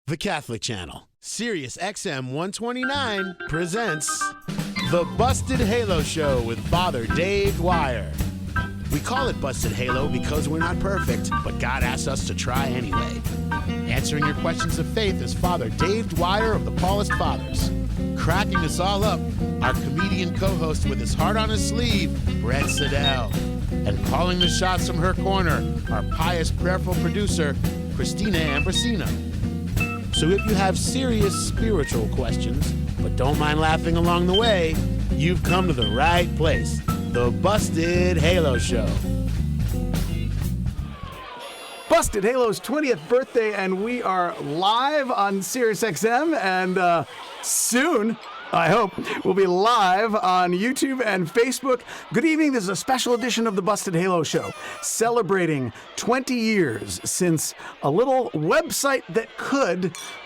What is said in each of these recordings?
The Catholic Channel, Sirius XM 129, presents The Busted Halo Show with Father Dave Dwyer. We call it Busted Halo because we're not perfect, but God asks us to try anyway. Answering your questions of faith is Father Dave Dwyer of the Paulist Fathers. Cracking us all up, our comedian co-host with his heart on his sleeve, Brett Siddell. And calling the shots from her corner, our pious, prayerful producer, Christina Ambrosino. So if you have serious spiritual questions, but don't mind laughing along the way, you've come to the right place. The Busted Halo Show. Busted Halo's 20th birthday, and we are live on Sirius XM, and soon, I hope, we'll be live on YouTube and Facebook. Good evening. This is a special edition of the Busted Halo Show, celebrating 20 years since a little website that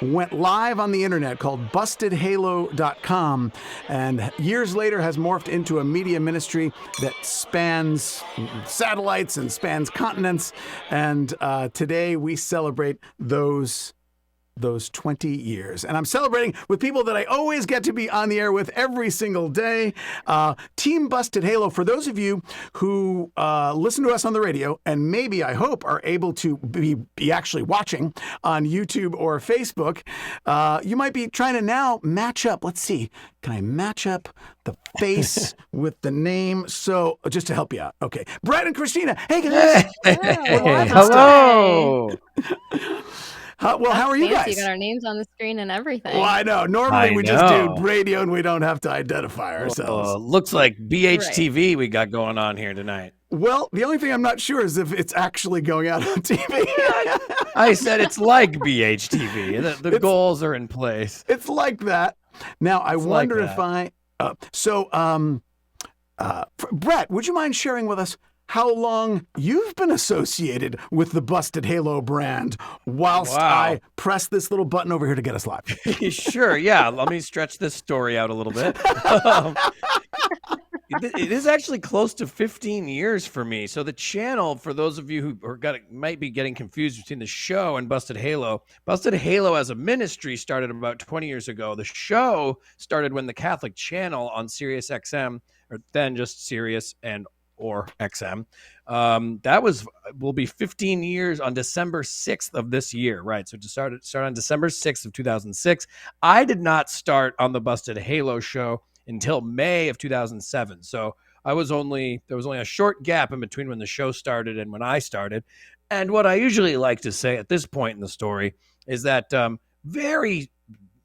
went live on the internet called bustedhalo.com, and years later has morphed into a media ministry that spans satellites and spans continents, and today we celebrate those 20 years. And I'm celebrating with people that I always get to be on the air with every single day. Team Busted Halo, for those of you who listen to us on the radio and maybe, I hope, are able to be actually watching on YouTube or Facebook, you might be trying to now match up. Let's see. Can I match up the face with the name? So, just to help you out. Okay. Brett and Christina. Hey, guys. Hey. Hello. Well, how are you guys? You got our names on the screen and everything. Well, I know. Normally we just do radio and we don't have to identify ourselves. Looks like BH20 we got going on here tonight. Well, the only thing I'm not sure is if it's actually going out on TV. I said it's like BH20. The goals are in place. It's like that. Now, I wonder if Brett, would you mind sharing with us how long you've been associated with the Busted Halo brand whilst I press this little button over here to get us live? Sure, yeah. Let me stretch this story out a little bit. It is actually close to 15 years for me. So the channel, for those of you who might be getting confused between the show and Busted Halo as a ministry started about 20 years ago. The show started when the Catholic Channel on Sirius XM, or then just Sirius or XM. Will be 15 years on December 6th of this year, right? So to start on December 6th of 2006. I did not start on the Busted Halo show until May of 2007. So there was only a short gap in between when the show started and when I started. And what I usually like to say at this point in the story is that very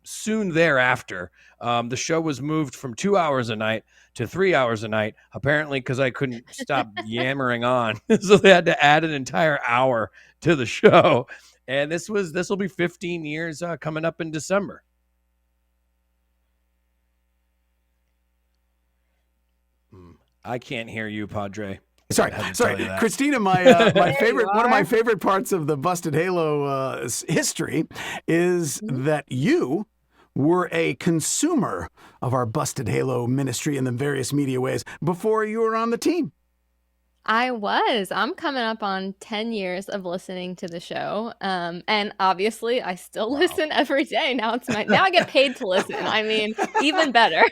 soon thereafter, the show was moved from 2 hours a night to 3 hours a night, apparently because I couldn't stop yammering on. So they had to add an entire hour to the show. And this will be 15 years coming up in December. I can't hear you, Padre. Sorry, Christina. My favorite, one of my favorite parts of the Busted Halo history is that you were a consumer of our Busted Halo ministry in the various media ways before you were on the team. I was. I'm coming up on 10 years of listening to the show. And obviously I still listen every day. Now I get paid to listen. I mean, even better.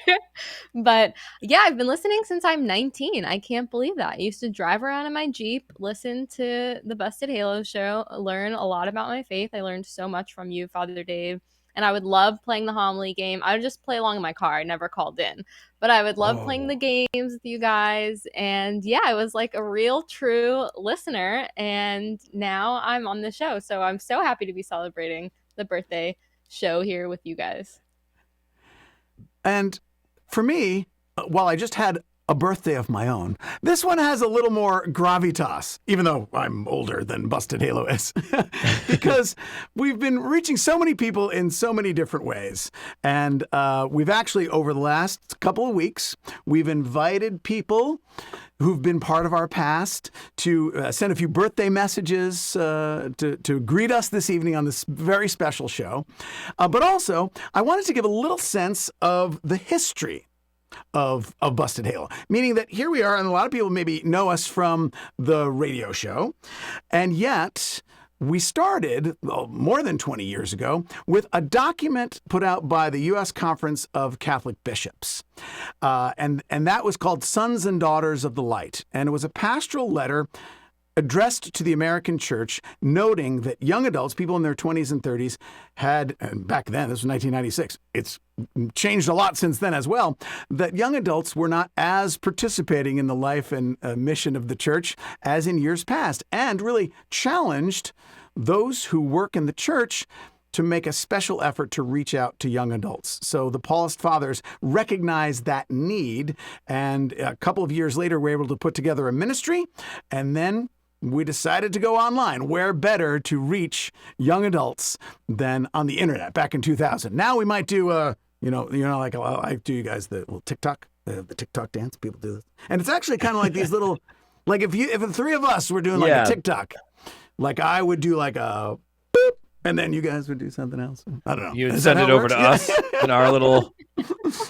But yeah, I've been listening since I'm 19. I can't believe that. I used to drive around in my Jeep, listen to the Busted Halo show, learn a lot about my faith. I learned so much from you, Father Dave. And I would love playing the homily game. I would just play along in my car. I never called in. But I would love playing the games with you guys. And yeah, I was like a real, true listener. And now I'm on the show. So I'm so happy to be celebrating the birthday show here with you guys. And for me, while I just had a birthday of my own, this one has a little more gravitas, even though I'm older than Busted Halo is, because we've been reaching so many people in so many different ways. And we've actually, over the last couple of weeks, we've invited people who've been part of our past to send a few birthday messages to greet us this evening on this very special show. But also, I wanted to give a little sense of the history of Busted Halo, meaning that here we are, and a lot of people maybe know us from the radio show, and yet we started more than 20 years ago with a document put out by the U.S. Conference of Catholic Bishops. And that was called Sons and Daughters of the Light. And it was a pastoral letter addressed to the American church, noting that young adults, people in their 20s and 30s, had, and back then, this was 1996, it's changed a lot since then as well, that young adults were not as participating in the life and mission of the church as in years past, and really challenged those who work in the church to make a special effort to reach out to young adults. So the Paulist Fathers recognized that need, and a couple of years later, we were able to put together a ministry, and then we decided to go online. Where better to reach young adults than on the internet back in 2000? Now we might do, like I do you guys the little TikTok, the TikTok dance. People do this, and it's actually kind of like these little, like if the three of us were doing like a TikTok, like I would do like a boop, and then you guys would do something else. I don't know. You would send it over to us in our little.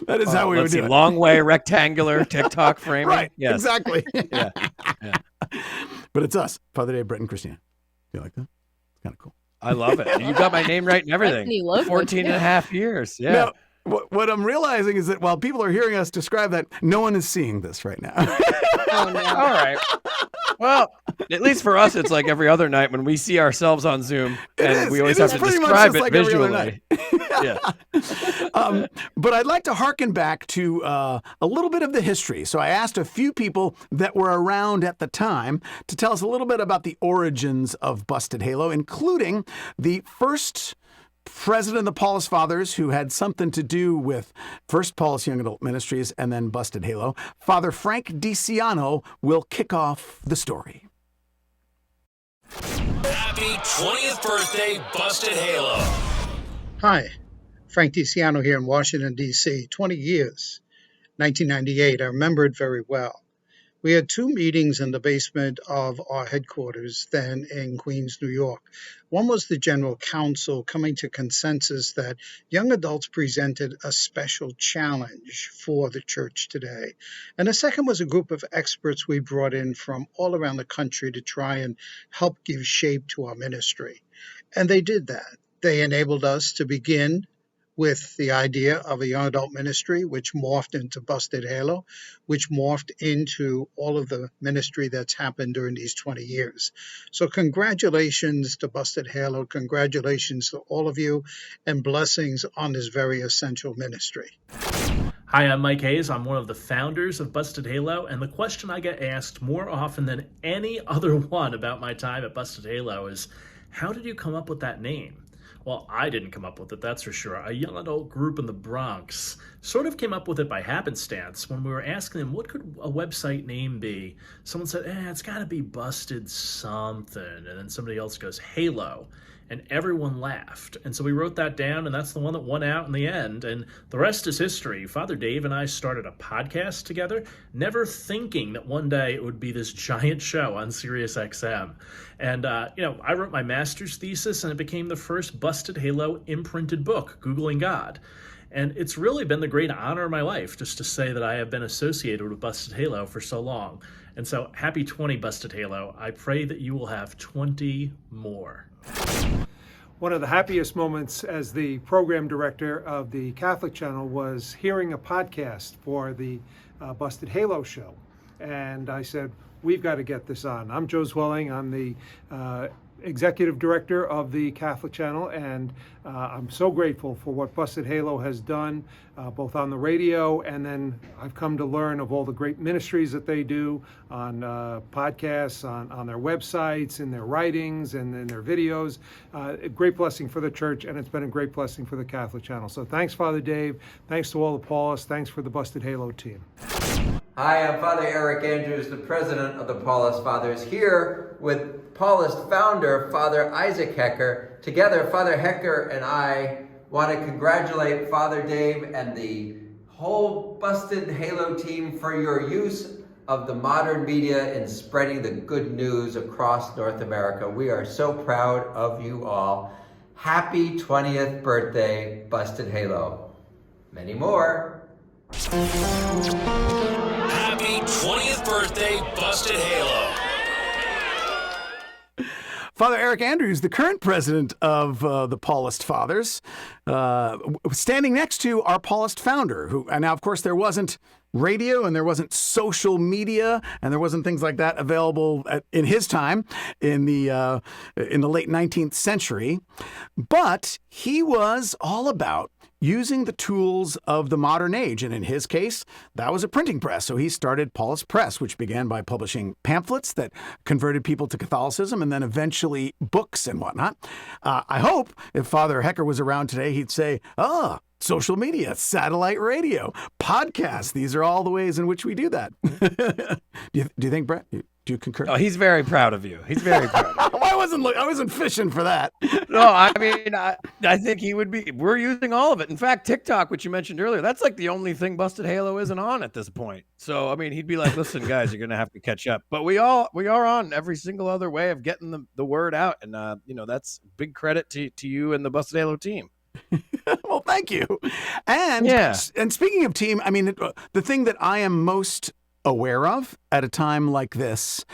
That is how we would do it. Long way rectangular TikTok framing. Right. Yes. Exactly. Yeah. But it's us, Father Dave, Brett, and Christina. You like that? It's kind of cool. I love it. You got my name right and everything. 14 and a half years. Yeah. Now, what I'm realizing is that while people are hearing us describe that, no one is seeing this right now. Oh, no. All right. Well, at least for us, it's like every other night when we see ourselves on Zoom, and we always have to describe it visually. Yeah. But I'd like to hearken back to a little bit of the history. So I asked a few people that were around at the time to tell us a little bit about the origins of Busted Halo, including the first president of the Paulist Fathers, who had something to do with first Paulist Young Adult Ministries and then Busted Halo. Father Frank DiCiano will kick off the story. Happy 20th birthday, Busted Halo. Hi, Frank DiCiano here in Washington, D.C. 20 years, 1998. I remember it very well. We had two meetings in the basement of our headquarters then in Queens, New York. One was the General Council coming to consensus that young adults presented a special challenge for the church today. And the second was a group of experts we brought in from all around the country to try and help give shape to our ministry. And they did that. They enabled us to begin with the idea of a young adult ministry, which morphed into Busted Halo, which morphed into all of the ministry that's happened during these 20 years. So congratulations to Busted Halo, congratulations to all of you, and blessings on this very essential ministry. Hi, I'm Mike Hayes. I'm one of the founders of Busted Halo, and the question I get asked more often than any other one about my time at Busted Halo is, how did you come up with that name? Well, I didn't come up with it, that's for sure. A young adult group in the Bronx sort of came up with it by happenstance. When we were asking them, what could a website name be? Someone said, it's got to be Busted something. And then somebody else goes, Halo. And everyone laughed. And so we wrote that down, and that's the one that won out in the end. And the rest is history. Father Dave and I started a podcast together, never thinking that one day it would be this giant show on Sirius XM. And, I wrote my master's thesis, and it became the first Busted Halo imprinted book, Googling God. And it's really been the great honor of my life just to say that I have been associated with Busted Halo for so long. And so happy 20 Busted Halo. I pray that you will have 20 more. One of the happiest moments as the program director of the Catholic channel was hearing a podcast for the Busted Halo show. And I said, we've got to get this on. I'm Joe Zwelling. I'm the executive director of the Catholic channel, and I'm so grateful for what Busted Halo has done, both on the radio, and then I've come to learn of all the great ministries that they do on podcasts, on their websites, in their writings, and in their videos. A great blessing for the church, and it's been a great blessing for the Catholic channel. So thanks, Father Dave. Thanks to all the Paulists. Thanks for the Busted Halo team. Hi, I'm Father Eric Andrews, the president of the Paulist Fathers, here with Paulist founder, Father Isaac Hecker. Together, Father Hecker and I want to congratulate Father Dave and the whole Busted Halo team for your use of the modern media in spreading the good news across North America. We are so proud of you all. Happy 20th birthday, Busted Halo. Many more. Happy 20th birthday, Busted Halo. Father Eric Andrews, the current president of the Paulist Fathers, standing next to our Paulist founder, and now, of course, there wasn't radio and there wasn't social media and there wasn't things like that available in his time in the late 19th century. But he was all about using the tools of the modern age. And in his case, that was a printing press. So he started Paulist Press, which began by publishing pamphlets that converted people to Catholicism and then eventually books and whatnot. I hope if Father Hecker was around today, he'd say, social media, satellite radio, podcasts. These are all the ways in which we do that. Do you think, Brett? Do you concur? Oh, he's very proud of you. He's very proud of you. I wasn't fishing for that. No, I mean, I think he would be. We're using all of it. In fact, TikTok, which you mentioned earlier, that's like the only thing Busted Halo isn't on at this point. So, I mean, he'd be like, listen, guys, you're going to have to catch up. But we are on every single other way of getting the word out. And, that's big credit to you and the Busted Halo team. Well, thank you. And speaking of team, I mean, the thing that I am most aware of at a time like this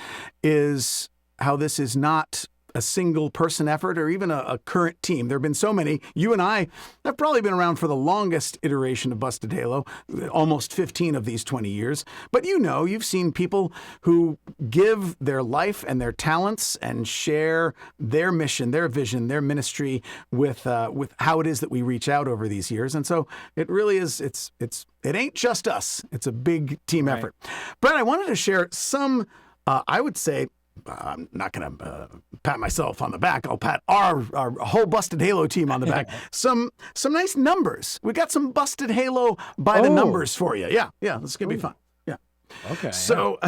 is how this is not a single person effort or even a current team. There have been so many. You and I have probably been around for the longest iteration of Busted Halo, almost 15 of these 20 years. But you've seen people who give their life and their talents and share their mission, their vision, their ministry with how it is that we reach out over these years. And so it really is, it ain't just us. It's a big team effort. Brett, I wanted to share some, I would say, I'm not going to pat myself on the back. I'll pat our whole Busted Halo team on the back. Some nice numbers. We got some Busted Halo by the numbers for you. Yeah. This is going to be fun. Yeah. Okay. So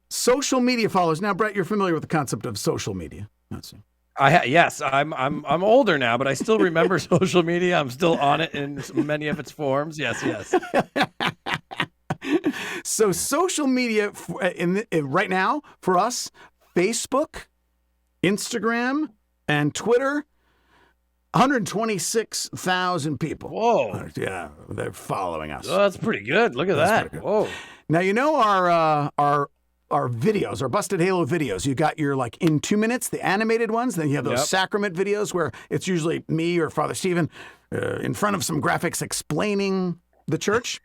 social media followers. Now, Brett, you're familiar with the concept of social media. Let's see. Yes, I'm older now, but I still remember social media. I'm still on it in many of its forms. Yes. So social media right now for us, Facebook, Instagram, and Twitter, 126,000 people. Whoa. Yeah, they're following us. Oh, that's pretty good. Look at that. Whoa. Now, our videos, our Busted Halo videos. You got your in 2 minutes, the animated ones. Then you have those sacrament videos where it's usually me or Father Stephen in front of some graphics explaining the church.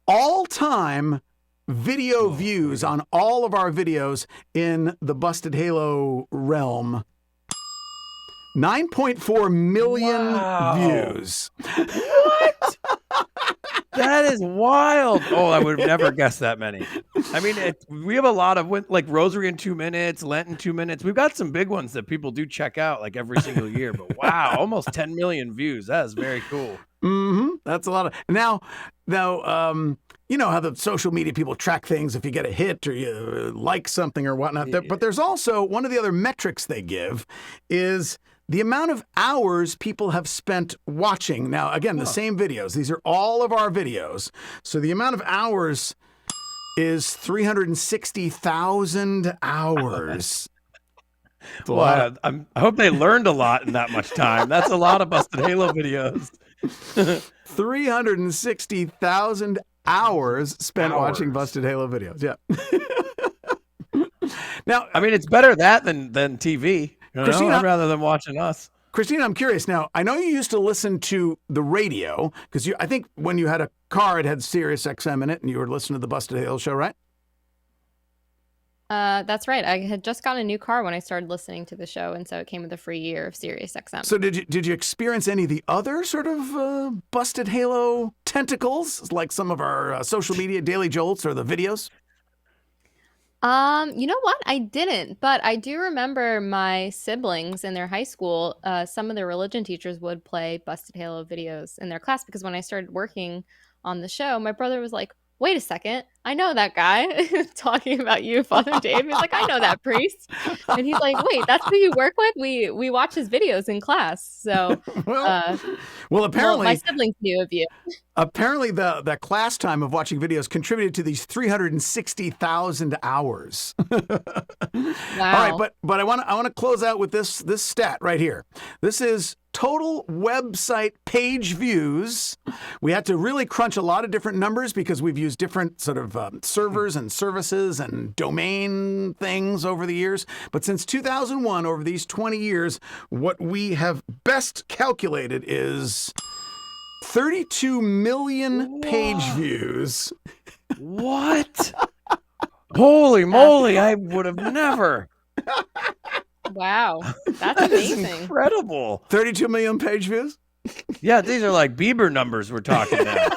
All-time video views on all of our videos in the Busted Halo realm. 9.4 million views. What? That is wild. Oh, I would have never guessed that many. I mean, we have a lot of Rosary in 2 minutes, Lent in 2 minutes. We've got some big ones that people do check out every single year. But wow, almost 10 million views. That is very cool. Mm-hmm. That's a lot of. Now, you know how the social media people track things if you get a hit or you like something or whatnot. But there's also one of the other metrics they give is the amount of hours people have spent watching. Now, again, the same videos. These are all of our videos. So the amount of hours is 360,000 hours. Wow. I hope they learned a lot in that much time. That's a lot of Busted Halo videos. 360,000 hours spent watching Busted Halo videos. Yeah. Now, I mean, it's better that than TV. Christina, rather than watching us. Christina, I'm curious. Now, I know you used to listen to the radio because I think when you had a car, it had Sirius XM in it, and you were listening to the Busted Halo show, right? That's right. I had just got a new car when I started listening to the show, and so it came with a free year of Sirius XM. So did you experience any of the other sort of Busted Halo tentacles, like some of our social media daily jolts or the videos? You know what? I didn't, but I do remember my siblings in their high school, some of their religion teachers would play Busted Halo videos in their class because when I started working on the show, my brother was like, wait a second, I know that guy talking about you, Father Dave. He's like, I know that priest. And he's like, wait, that's who you work with? We watch his videos in class. So, well, apparently my siblings knew of you. Apparently the class time of watching videos contributed to these 360,000 hours. Wow. All right, but I want to close out with this stat right here. This is total website page views. We had to really crunch a lot of different numbers because we've used different sort of servers and services and domain things over the years. But since 2001, over these 20 years, what we have best calculated is 32 million page views. What? Holy moly, I would have never. Wow, that's That is amazing. incredible. 32 million page views? Yeah, these are like Bieber numbers we're talking now.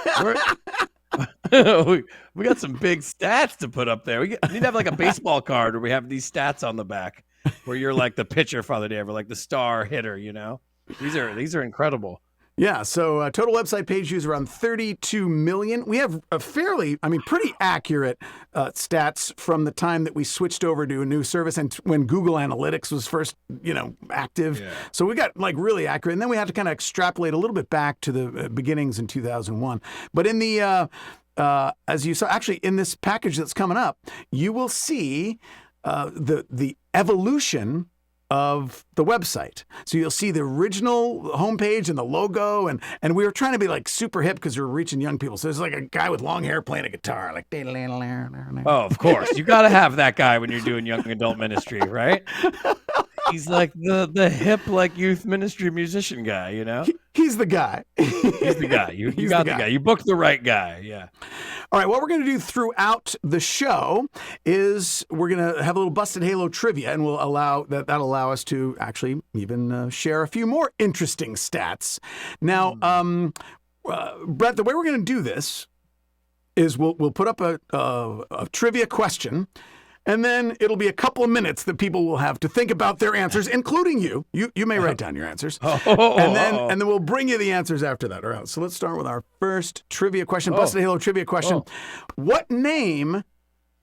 We got some big stats to put up there. We need to have like a baseball card where we have these stats on the back where you're like the pitcher, Father Dave, or like the star hitter, you know? These are incredible. Yeah, so total website page views around 32 million. We have a pretty accurate stats from the time that we switched over to a new service and when Google Analytics was first, active. Yeah. So we got like really accurate. And then we had to kind of extrapolate a little bit back to the beginnings in 2001. But in the, as you saw, actually in this package that's coming up, you will see the evolution of the website. So you'll see the original homepage and the logo, and we were trying to be like super hip because we were reaching young people. So there's like a guy with long hair playing a guitar, like. Oh, of course, you got to have that guy when you're doing young adult ministry, right? He's like the hip like youth ministry musician guy, you know. He's the guy. He's the guy. You got the guy. You booked the right guy. Yeah. All right, what we're going to do throughout the show is we're going to have a little Busted Halo trivia, and that'll allow us to actually even share a few more interesting stats. Now, Brett, the way we're going to do this is we'll put up a trivia question, and then it'll be a couple of minutes that people will have to think about their answers, including you. You may write down your answers. And then we'll bring you the answers after that. All right, so let's start with our first trivia question, Busted Halo trivia question. What name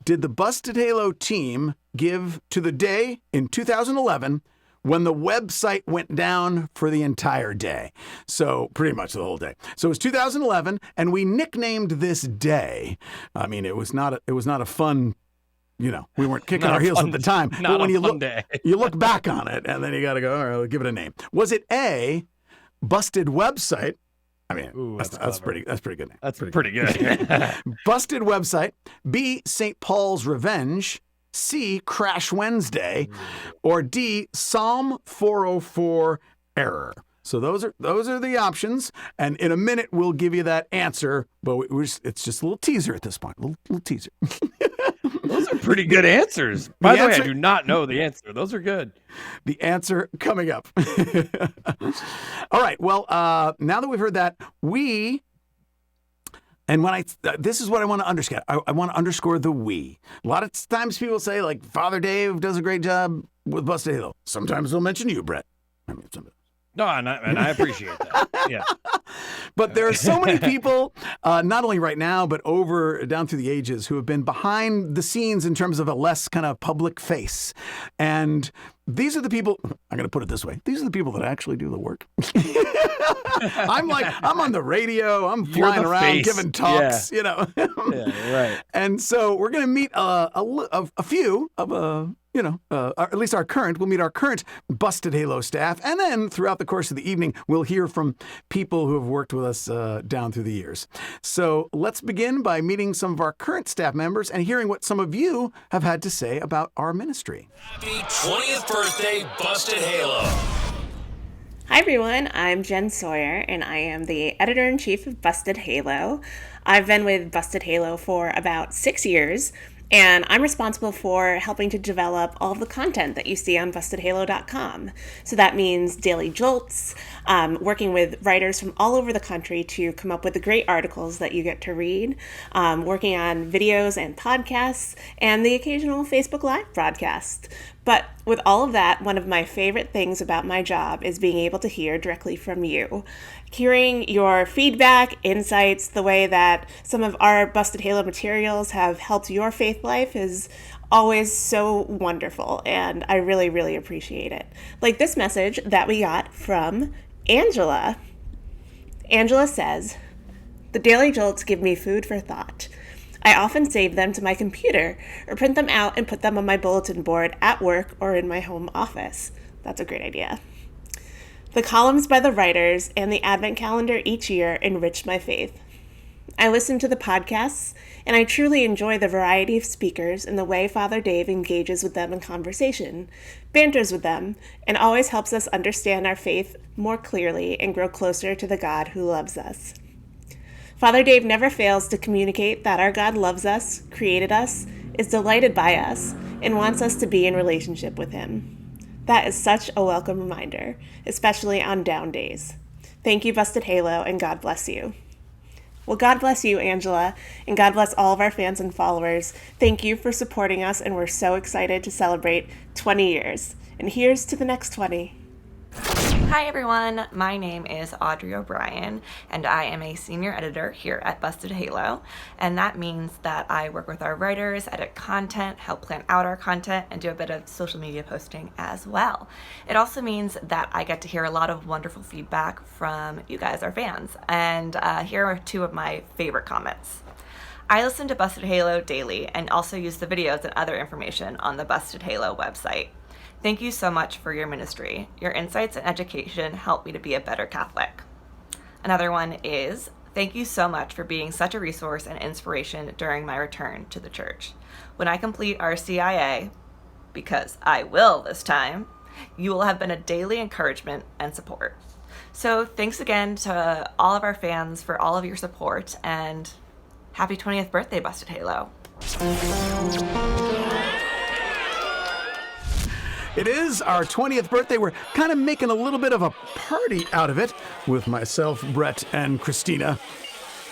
did the Busted Halo team give to the day in 2011 when the website went down for the entire day? So pretty much the whole day. So it was 2011, and we nicknamed this day. I mean, it was not a fun. We weren't kicking our heels at the time. But when you look back on it, and then you got to go, all right, we'll give it a name. Was it A, Busted Website? I mean, that's pretty good name. That's pretty good. Busted Website. B, St. Paul's Revenge. C, Crash Wednesday. Or D, Psalm 404 Error. So those are the options, and in a minute we'll give you that answer. But it's just a little teaser at this point, a little teaser. Those are pretty good answers. By the way, I do not know the answer. Those are good. The answer coming up. All right. Well, now that we've heard that, this is what I want to underscore. I want to underscore the we. A lot of times people say like Father Dave does a great job with Busted Halo. Sometimes they'll mention you, Brett. I mean, no, and I appreciate that. Yeah. But there are so many people, not only right now, but down through the ages, who have been behind the scenes in terms of a less kind of public face. And these are the people, I'm going to put it this way, these are the people that actually do the work. I'm on the radio, I'm flying around giving talks, Yeah, right. And so we're going to meet a few of at least we'll meet our current Busted Halo staff. And then throughout the course of the evening, we'll hear from people who have worked with us down through the years. So let's begin by meeting some of our current staff members and hearing what some of you have had to say about our ministry. Happy 20th birthday, Busted Halo. Hi everyone, I'm Jen Sawyer and I am the editor-in-chief of Busted Halo. I've been with Busted Halo for about 6 years. And I'm responsible for helping to develop all of the content that you see on BustedHalo.com. So that means daily jolts, working with writers from all over the country to come up with the great articles that you get to read, working on videos and podcasts, and the occasional Facebook Live broadcast. But with all of that, one of my favorite things about my job is being able to hear directly from you. Hearing your feedback, insights, the way that some of our Busted Halo materials have helped your faith life is always so wonderful, and I really, really appreciate it. Like this message that we got from Angela. Angela says, "The daily jolts give me food for thought. I often save them to my computer or print them out and put them on my bulletin board at work or in my home office." That's a great idea. The columns by the writers and the Advent calendar each year enriched my faith. I listen to the podcasts, and I truly enjoy the variety of speakers and the way Father Dave engages with them in conversation, banters with them, and always helps us understand our faith more clearly and grow closer to the God who loves us. Father Dave never fails to communicate that our God loves us, created us, is delighted by us, and wants us to be in relationship with him. That is such a welcome reminder, especially on down days. Thank you, Busted Halo, and God bless you. Well, God bless you, Angela, and God bless all of our fans and followers. Thank you for supporting us, and we're so excited to celebrate 20 years. And here's to the next 20. Hi everyone, my name is Audrey O'Brien and I am a senior editor here at Busted Halo, and that means that I work with our writers, edit content, help plan out our content, and do a bit of social media posting as well. It also means that I get to hear a lot of wonderful feedback from you guys, our fans, and here are two of my favorite comments. I listen to Busted Halo daily and also use the videos and other information on the Busted Halo website. Thank you so much for your ministry. Your insights and education help me to be a better Catholic. Another one is, thank you so much for being such a resource and inspiration during my return to the church. When I complete our CIA, because I will this time, you will have been a daily encouragement and support. So thanks again to all of our fans for all of your support, and happy 20th birthday, Busted Halo. It is our 20th birthday. We're kind of making a little bit of a party out of it with myself, Brett, and Christina,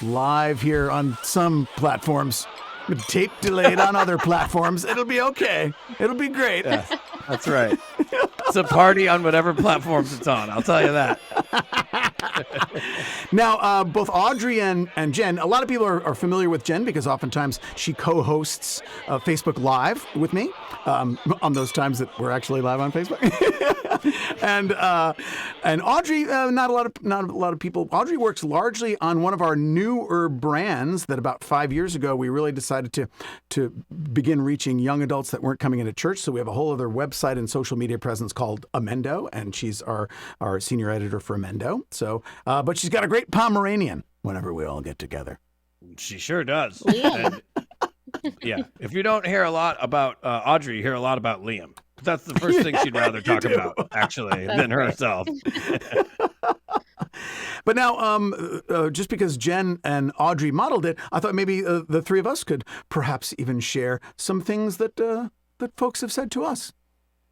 live here on some platforms, tape delayed on other platforms. It'll be okay. It'll be great. Yes, that's right. It's a party on whatever platforms it's on. I'll tell you that. Now, both Audrey and Jen, a lot of people are familiar with Jen because oftentimes she co-hosts Facebook Live with me on those times that we're actually live on Facebook. and Audrey, not a lot of people. Audrey works largely on one of our newer brands that about 5 years ago we really decided to begin reaching young adults that weren't coming into church. So we have a whole other website and social media presence called Amendo, and she's our senior editor for Amendo. So, but she's got a great Pomeranian whenever we all get together. She sure does. And, yeah. If you don't hear a lot about Audrey, you hear a lot about Liam. That's the first thing she'd rather talk about, actually, than herself. But now, just because Jen and Audrey modeled it, I thought maybe the three of us could perhaps even share some things that that folks have said to us.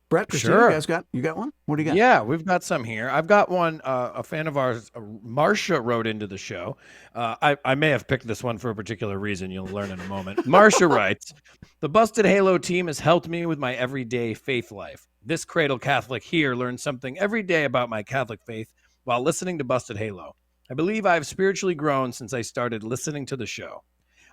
Brett, Christina, sure. You got one? What do you got? Yeah, we've got some here. I've got one. A fan of ours, Marcia, wrote into the show. I may have picked this one for a particular reason. You'll learn in a moment. Marcia writes, the Busted Halo team has helped me with my everyday faith life. This cradle Catholic here learns something every day about my Catholic faith while listening to Busted Halo. I believe I have spiritually grown since I started listening to the show.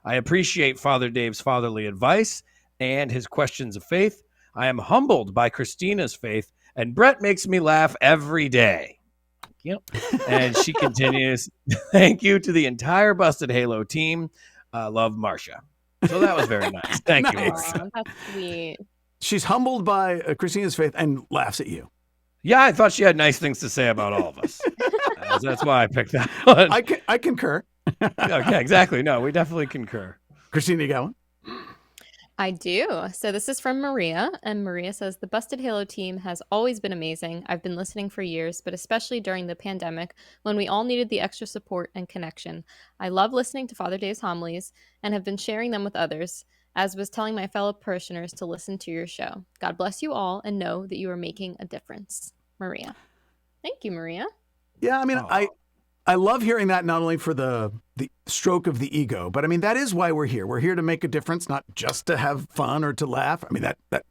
I appreciate Father Dave's fatherly advice and his questions of faith. I am humbled by Christina's faith, and Brett makes me laugh every day. Yep. And she continues, thank you to the entire Busted Halo team. Love, Marcia. So that was very nice. Thank you, Marcia. That's sweet. She's humbled by Christina's faith and laughs at you. Yeah, I thought she had nice things to say about all of us. That's why I picked that one. I concur. Okay, exactly. No, we definitely concur. Christina, you got one? I do. So this is from Maria, and Maria says, the Busted Halo team has always been amazing. I've been listening for years, but especially during the pandemic when we all needed the extra support and connection. I love listening to Father Dave's homilies and have been sharing them with others, as was telling my fellow parishioners to listen to your show. God bless you all and know that you are making a difference. Maria. Thank you, Maria. Yeah, I mean, I love hearing that, not only for the stroke of the ego, but I mean, that is why we're here. We're here to make a difference, not just to have fun or to laugh. I mean, that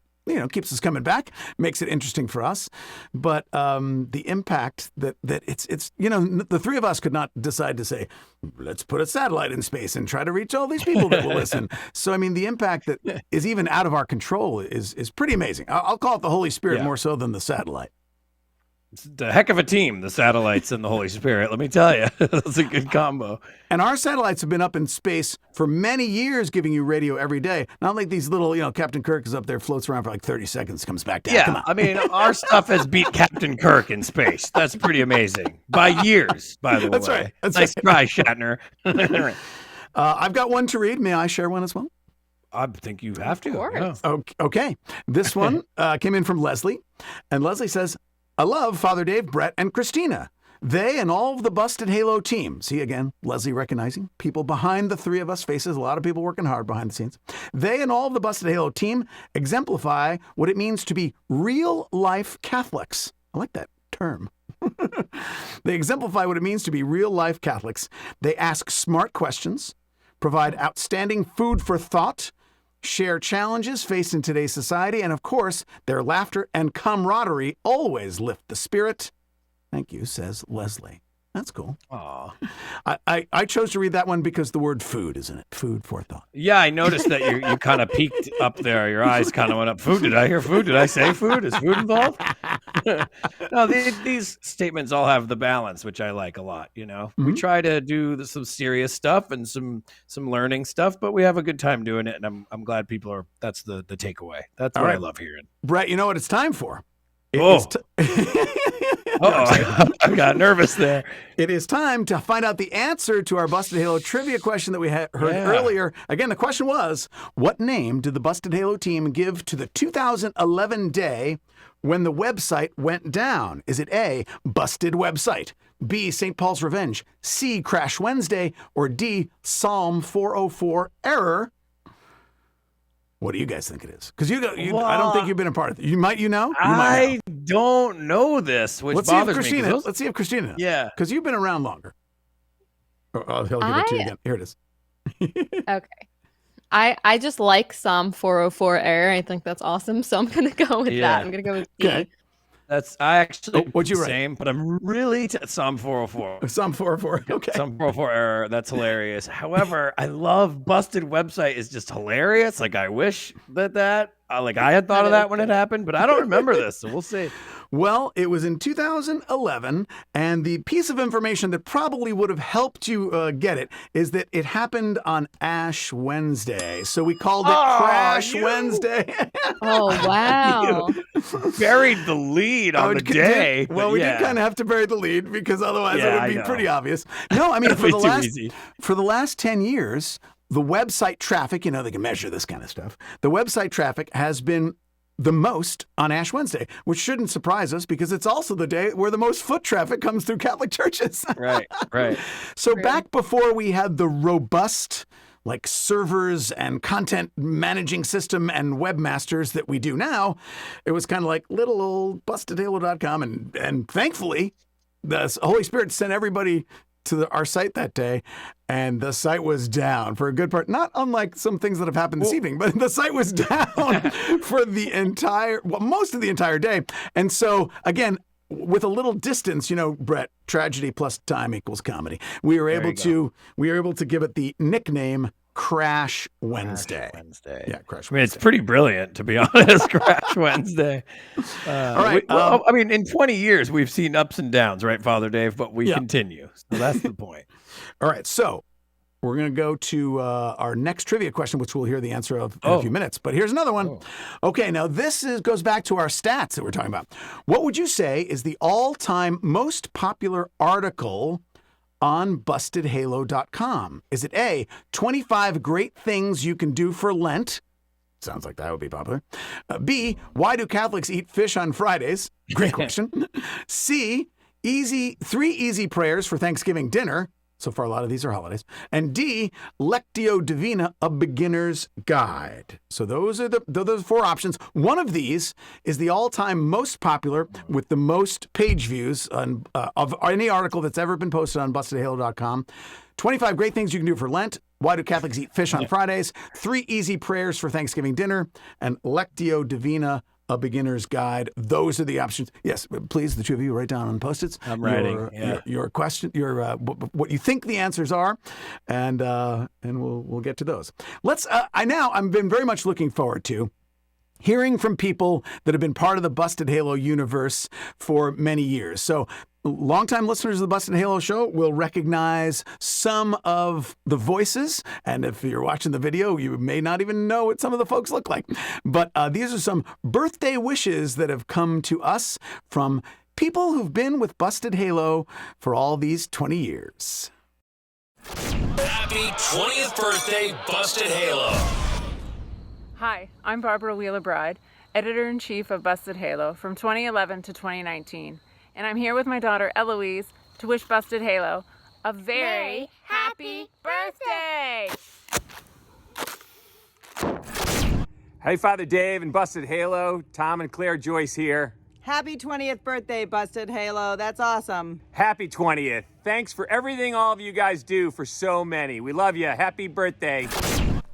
keeps us coming back, makes it interesting for us. But the impact that it's the three of us could not decide to say, let's put a satellite in space and try to reach all these people that will listen. So, I mean, the impact that is even out of our control is pretty amazing. I'll call it the Holy Spirit more so than the satellite. It's a heck of a team, the satellites and the Holy Spirit. Let me tell you, that's a good combo. And our satellites have been up in space for many years, giving you radio every day. Not like these little, Captain Kirk is up there, floats around for like 30 seconds, comes back down. Come Yeah, on. I mean, our stuff has beat Captain Kirk in space. That's pretty amazing. By years, by the That's way. right. That's Nice right. try, Shatner. I've got one to read. May I share one as well? I think you have to. Of course. Yeah. Okay. This one came in from Leslie. And Leslie says, I love Father Dave, Brett, and Christina. They and all of the Busted Halo team. See, again, Leslie recognizing people behind the three of us, faces a lot of people working hard behind the scenes. They and all of the Busted Halo team exemplify what it means to be real-life Catholics. I like that term. They exemplify what it means to be real-life Catholics. They ask smart questions, provide outstanding food for thought, share challenges faced in today's society, and of course, their laughter and camaraderie always lift the spirit. Thank you, says Leslie. That's cool. Aw. I chose to read that one because the word food is in it. Food for thought. Yeah, I noticed that you kind of peeked up there. Your eyes kind of went up. Food? Did I hear food? Did I say food? Is food involved? No, these statements all have the balance, which I like a lot. We try to do some serious stuff and some learning stuff, but we have a good time doing it, and I'm glad people are. That's the takeaway. That's what I love hearing. Brett, you know what it's time for? I got nervous there. It is time to find out the answer to our Busted Halo trivia question that we heard earlier. Again, the question was, what name did the Busted Halo team give to the 2011 day when the website went down? Is it A, Busted Website, B, St. Paul's Revenge, C, Crash Wednesday, or D, Psalm 404 Error? What do you guys think it is? Because I don't think you've been a part of it. You know? I don't know this, which bothers me. Let's see if Christina knows. Yeah. Because you've been around longer. He'll give it to you again. Here it is. Okay. I just like Psalm 404 Error. I think that's awesome. So I'm going to go with that. I'm going to go with D. Okay. I actually what'd you write? Same, but I'm really Psalm 404. Psalm 404. Okay. Psalm 404 Error. That's hilarious. However, I love Busted Website is just hilarious. Like I wish that I had thought of that when it happened, but I don't remember this, so we'll see. Well, it was in 2011, and the piece of information that probably would have helped you get it is that it happened on Ash Wednesday. So we called it Crash Wednesday. Oh, wow. You buried the lead on the day. Well, we did kind of have to bury the lead because otherwise it would be pretty obvious. No, I mean, for the last 10 years, the website traffic, they can measure this kind of stuff. The website traffic has been the most on Ash Wednesday, which shouldn't surprise us because it's also the day where the most foot traffic comes through Catholic churches. Right. So back before we had the robust servers and content managing system and webmasters that we do now, it was kind of like little old bustedhalo.com. And thankfully, the Holy Spirit sent everybody to our site that day, and the site was down for a good part. Not unlike some things that have happened this evening, but the site was down for most of the entire day. And so, again, with a little distance, Brett, tragedy plus time equals comedy. We were able to give it the nickname Crash Wednesday. Yeah, Crash Wednesday. I mean, it's pretty brilliant, to be honest. Crash Wednesday. All right. I mean, in 20 years, we've seen ups and downs, right, Father Dave? But we continue. So that's the point. All right. So we're going to go to our next trivia question, which we'll hear the answer of in a few minutes. But here's another one. Okay. Now, this goes back to our stats that we're talking about. What would you say is the all-time most popular article on bustedhalo.com? Is it A, 25 great things you can do for Lent? Sounds like that would be popular. B, why do Catholics eat fish on Fridays? Great question. C, 3 easy prayers for Thanksgiving dinner. So far, a lot of these are holidays. And D, Lectio Divina, a beginner's guide. So those are the 4 options. One of these is the all-time most popular with the most page views of any article that's ever been posted on bustedhalo.com. 25 great things you can do for Lent. Why do Catholics eat fish on Fridays? 3 easy prayers for Thanksgiving dinner. And Lectio Divina, a beginner's guide. Those are the options. Yes, please, the two of you write down on Post-its. I'm writing. Your question, what you think the answers are, and we'll get to those. I've been very much looking forward to hearing from people that have been part of the Busted Halo universe for many years. So longtime listeners of the Busted Halo show will recognize some of the voices. And if you're watching the video, you may not even know what some of the folks look like. But these are some birthday wishes that have come to us from people who've been with Busted Halo for all these 20 years. Happy 20th birthday, Busted Halo. Hi, I'm Barbara Wheeler-Bride, Editor-in-Chief of Busted Halo from 2011 to 2019. And I'm here with my daughter Eloise to wish Busted Halo a very happy birthday! Hey, Father Dave and Busted Halo, Tom and Claire Joyce here. Happy 20th birthday, Busted Halo. That's awesome. Happy 20th. Thanks for everything all of you guys do for so many. We love you. Happy birthday.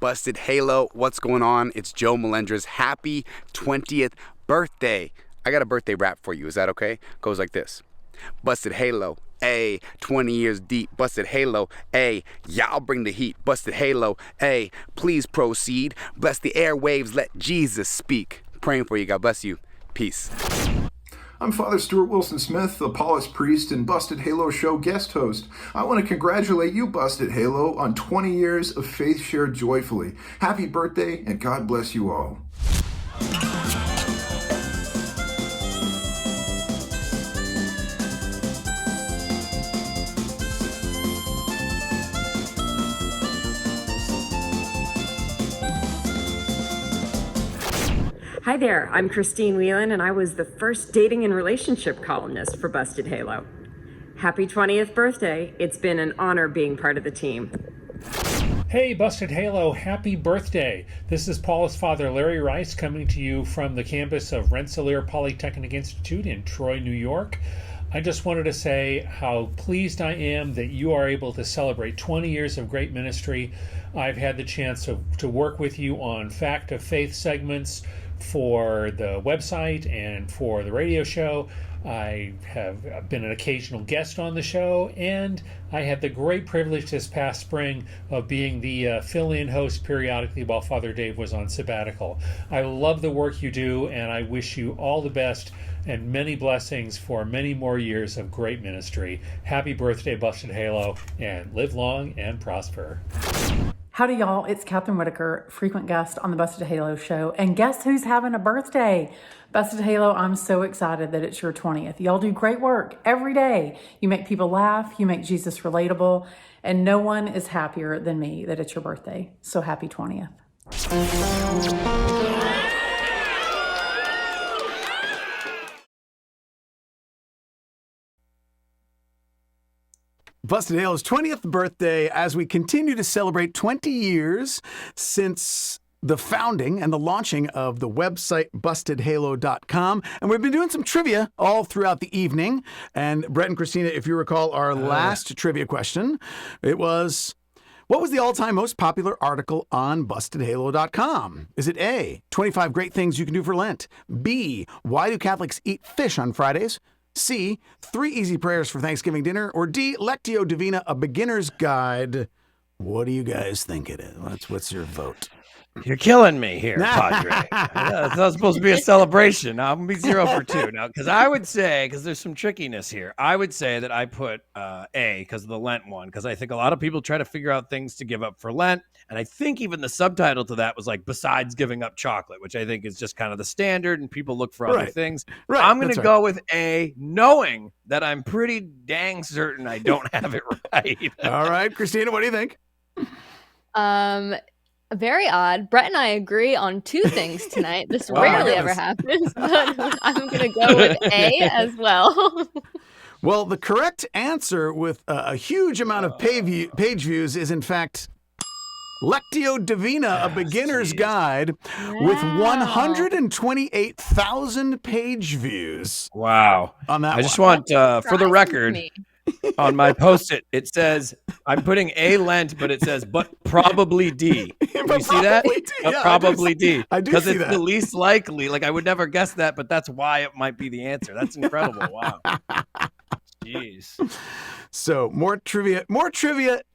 Busted Halo, what's going on? It's Joe Melendra's happy 20th birthday. I got a birthday rap for you. Is that okay? Goes like this. Busted Halo, ayy, 20 years deep. Busted Halo, ayy, y'all bring the heat. Busted Halo, ayy, please proceed. Bless the airwaves, let Jesus speak. Praying for you, God bless you. Peace. I'm Father Stuart Wilson Smith, the Paulist priest and Busted Halo show guest host. I want to congratulate you, Busted Halo, on 20 years of faith shared joyfully. Happy birthday, and God bless you all. Hi there, I'm Christine Whelan, and I was the first dating and relationship columnist for Busted Halo. Happy 20th birthday. It's been an honor being part of the team. Hey, Busted Halo, happy birthday. This is Paulist Father Larry Rice coming to you from the campus of Rensselaer Polytechnic Institute in Troy, New York. I just wanted to say how pleased I am that you are able to celebrate 20 years of great ministry. I've had the chance to work with you on Fact of Faith segments for the website and for the radio show. I have been an occasional guest on the show, and I had the great privilege this past spring of being the fill-in host periodically while Father Dave was on sabbatical. I love the work you do, and I wish you all the best and many blessings for many more years of great ministry. Happy birthday, Busted Halo, and live long and prosper. Howdy, y'all. It's Catherine Whitaker, frequent guest on the Busted Halo show. And guess who's having a birthday? Busted Halo, I'm so excited that it's your 20th. Y'all do great work every day. You make people laugh. You make Jesus relatable. And no one is happier than me that it's your birthday. So happy 20th. Busted Halo's 20th birthday as we continue to celebrate 20 years since the founding and the launching of the website bustedhalo.com. And we've been doing some trivia all throughout the evening. And Brett and Christina, if you recall our last trivia question, it was, what was the all-time most popular article on bustedhalo.com? Is it A, 25 great things you can do for Lent? B, why do Catholics eat fish on Fridays? C, 3 easy prayers for Thanksgiving dinner? Or D, Lectio Divina, a beginner's guide? What do you guys think it is? What's your vote? You're killing me here, Padre. It's not supposed to be a celebration. Now, I'm going to be 0 for 2. Now, because I would say, because there's some trickiness here, I would say that I put A because of the Lent one, because I think a lot of people try to figure out things to give up for Lent. And I think even the subtitle to that was like, besides giving up chocolate, which I think is just kind of the standard and people look for other things. Right. I'm going to go with A, knowing that I'm pretty dang certain I don't have it right. All right, Christina, what do you think? Very odd. Brett and I agree on 2 things tonight. This rarely ever happens, but I'm going to go with A as well. Well, the correct answer with a huge amount of page views is, in fact, Lectio Divina, a beginner's guide with 128,000 page views. Wow. On that I just want, for the record, on my Post-it, it says, I'm putting A Lent, but it says, but probably D. Can you see that? Yeah, probably D. I do because see it's that. the least likely. Like, I would never guess that, but that's why it might be the answer. That's incredible. Wow. Jeez. So more trivia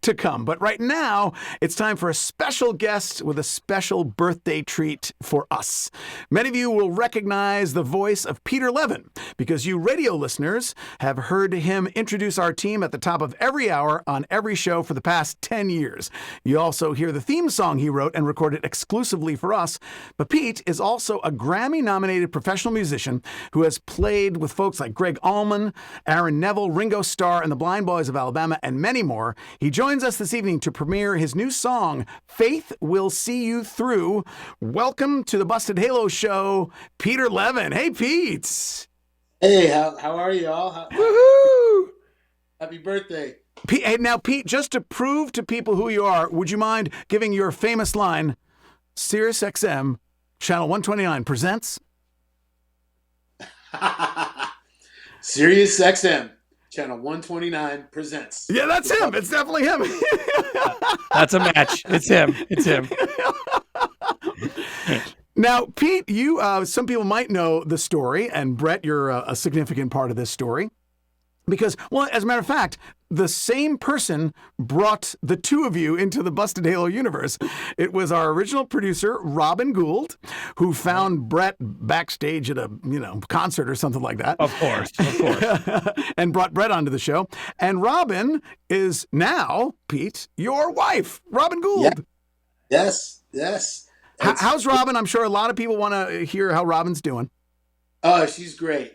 to come. But right now, it's time for a special guest with a special birthday treat for us. Many of you will recognize the voice of Peter Levin because you radio listeners have heard him introduce our team at the top of every hour on every show for the past 10 years. You also hear the theme song he wrote and recorded exclusively for us. But Pete is also a Grammy-nominated professional musician who has played with folks like Greg Allman, Aaron Neville, Ringo Starr, and the Blind Boys of Alabama, and many more. He joins us this evening to premiere his new song, Faith Will See You Through. Welcome to the Busted Halo Show, Peter Levin. Hey, Pete. Hey, how are you all? Woohoo! Happy birthday. Hey, now, Pete, just to prove to people who you are, would you mind giving your famous line, Sirius XM, Channel 129 presents? Sirius XM, Channel 129 presents. Yeah, that's him. It's definitely him. That's a match. It's him. It's him. Now, Pete, you some people might know the story, and Brett, you're a significant part of this story. Because, well, as a matter of fact, the same person brought the two of you into the Busted Halo universe. It was our original producer, Robin Gould, who found Brett backstage at a, concert or something like that. Of course. And brought Brett onto the show. And Robin is now, Pete, your wife, Robin Gould. Yeah. Yes. How's Robin? I'm sure a lot of people want to hear how Robin's doing. Oh, she's great.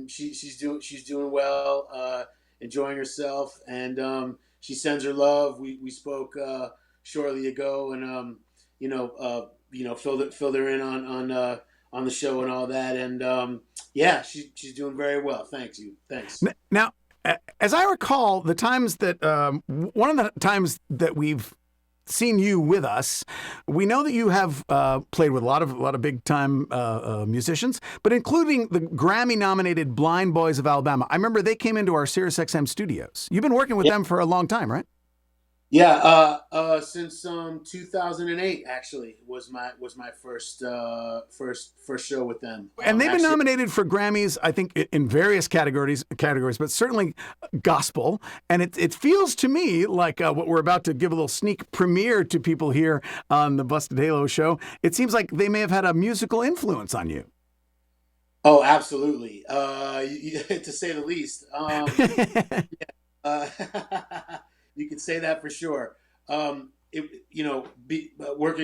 She's doing well, enjoying herself, and she sends her love. We spoke shortly ago, and filled her in on the show and all that, and she's doing very well. Thanks. Now, as I recall, the times that one of the times that we've seen you with us, we know that you have played with a lot of big time musicians, but including the Grammy-nominated Blind Boys of Alabama. I remember they came into our SiriusXM studios. You've been working with them for a long time, right? Yeah, since 2008 actually was my first show with them. And they've been nominated for Grammys, I think, in various categories, but certainly gospel. And it feels to me like what we're about to give a little sneak premiere to people here on the Busted Halo Show. It seems like they may have had a musical influence on you. Oh, absolutely, to say the least. You could say that for sure. Working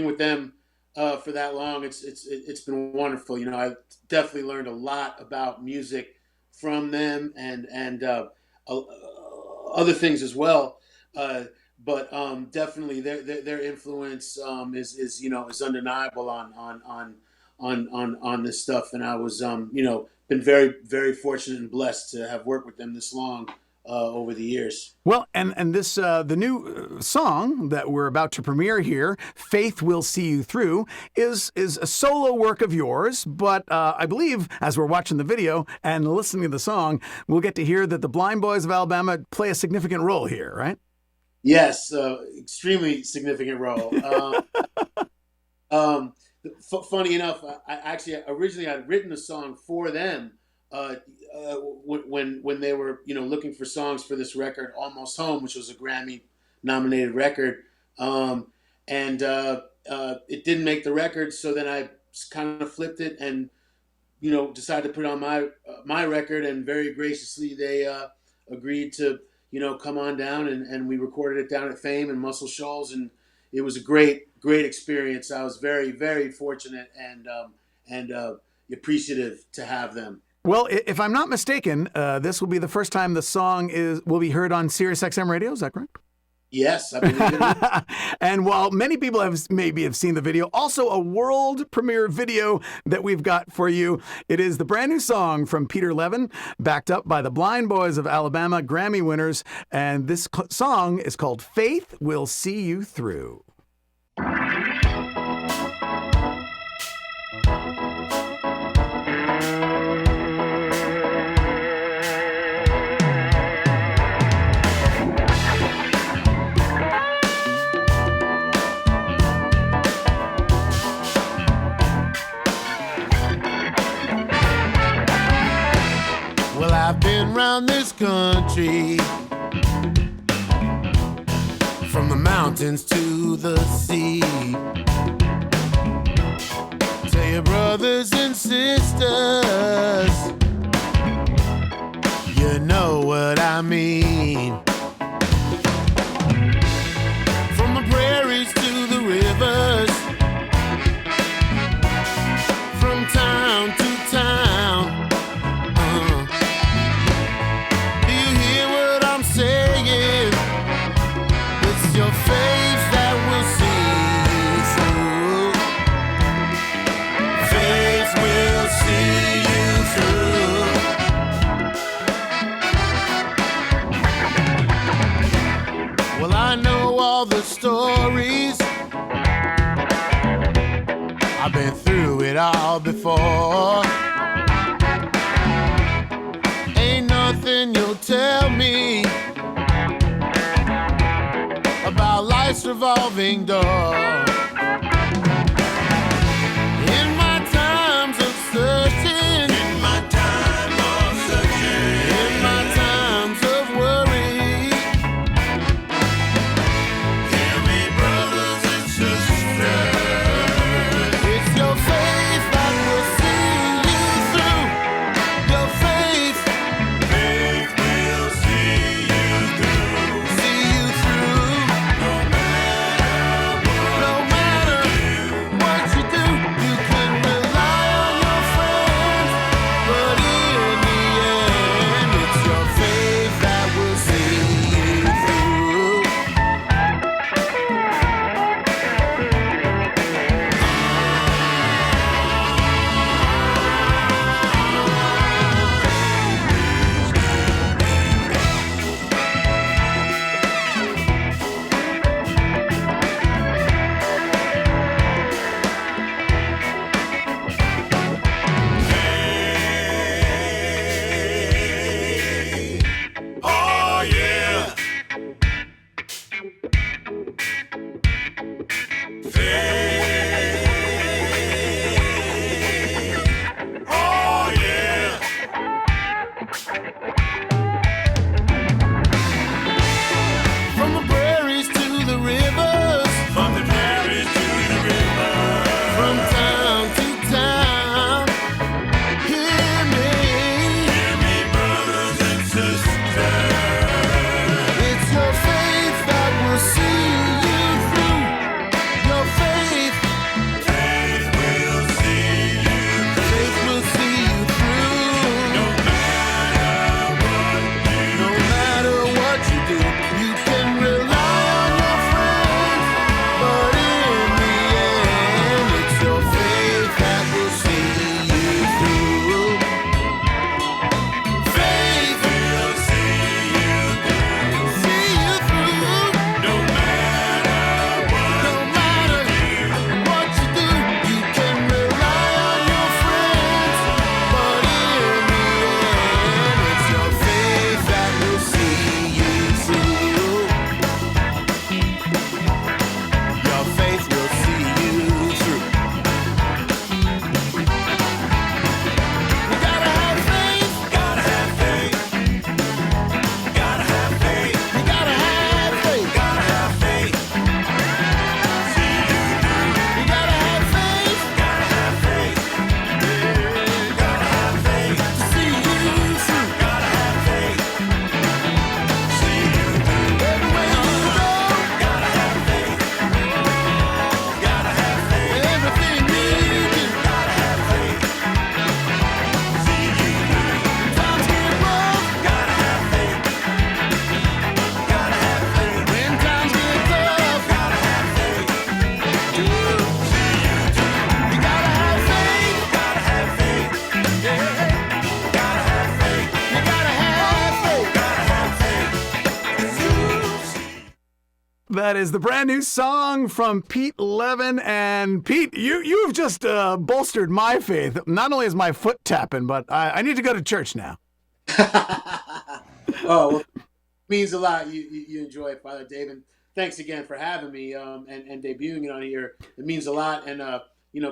with them for that long, it's been wonderful. I definitely learned a lot about music from them and other things as well. But definitely their influence is undeniable on this stuff. And I was been very, very fortunate and blessed to have worked with them this long. Over the years. Well, and this the new song that we're about to premiere here, Faith Will See You Through, is a solo work of yours, but I believe as we're watching the video and listening to the song, we'll get to hear that the Blind Boys of Alabama play a significant role here, right? Yes, extremely significant role. Funny enough, I originally I'd written a song for them. When they were looking for songs for this record, Almost Home, which was a Grammy-nominated record, and it didn't make the record. So then I kind of flipped it and decided to put it on my record. And very graciously they agreed to come on down and we recorded it down at Fame in Muscle Shoals, and it was a great experience. I was very, very fortunate and appreciative to have them. Well, if I'm not mistaken, this will be the first time the song will be heard on SiriusXM radio. Is that correct? Yes, I believe it is. And while many people have seen the video, also a world premiere video that we've got for you. It is the brand new song from Peter Levin, backed up by the Blind Boys of Alabama, Grammy winners. And this song is called Faith Will See You Through. Well, I've been round this country, from the mountains to the sea. Tell your brothers and sisters, you know what I mean. From the prairies to the rivers, from town to town. Do you hear what I'm saying? It's your faith that will see you through. Faith will see you through. Well, I know all the stories. I've been through it all before. Ain't nothing you'll tell me about life's revolving door. In my times of searching, in my times of worry, hear me, brothers and sisters. It's your faith that will see you through. Your faith will see you through. See you through. No matter what you do, you can rely on your friends. But in the end, it's your faith that will see you through. Oh yeah. Oh yeah. From the prairies to the rivers, from the prairies to the rivers, from town to town. Hear me, brothers and sisters. It's your faith that will see you through. Your faith will see you through. Faith will see you through. No matter what you do, you can rely on your friends. But in the end, it's your faith that will see you through. Faith will see you through. See you through. No matter what you do, you can rely on your friends. But in the end, it's your faith that will see you through. Your faith will see you through. You gotta have faith. Gotta have faith. Gotta have faith. You gotta have faith. Gotta have faith. See you through. You gotta have faith. Gotta have faith. Gotta have faith. See you through. Gotta have faith. See you through. Everywhere you go. Gotta have faith. Gotta have faith. Everything you do. Gotta have faith. See you through. Times get rough. Gotta have faith. Gotta have faith. When times get tough. Gotta have faith. See you through. You gotta have faith. Gotta have faith. Yeah. Gotta have faith. You gotta have faith. Gotta have faith. That is the brand new song from Pete Levin. And Pete, you've just bolstered my faith. Not only is my foot tapping, but I need to go to church now. Oh, well, means a lot. You enjoy it, Father Dave, and thanks again for having me and debuting it on here. It means a lot, and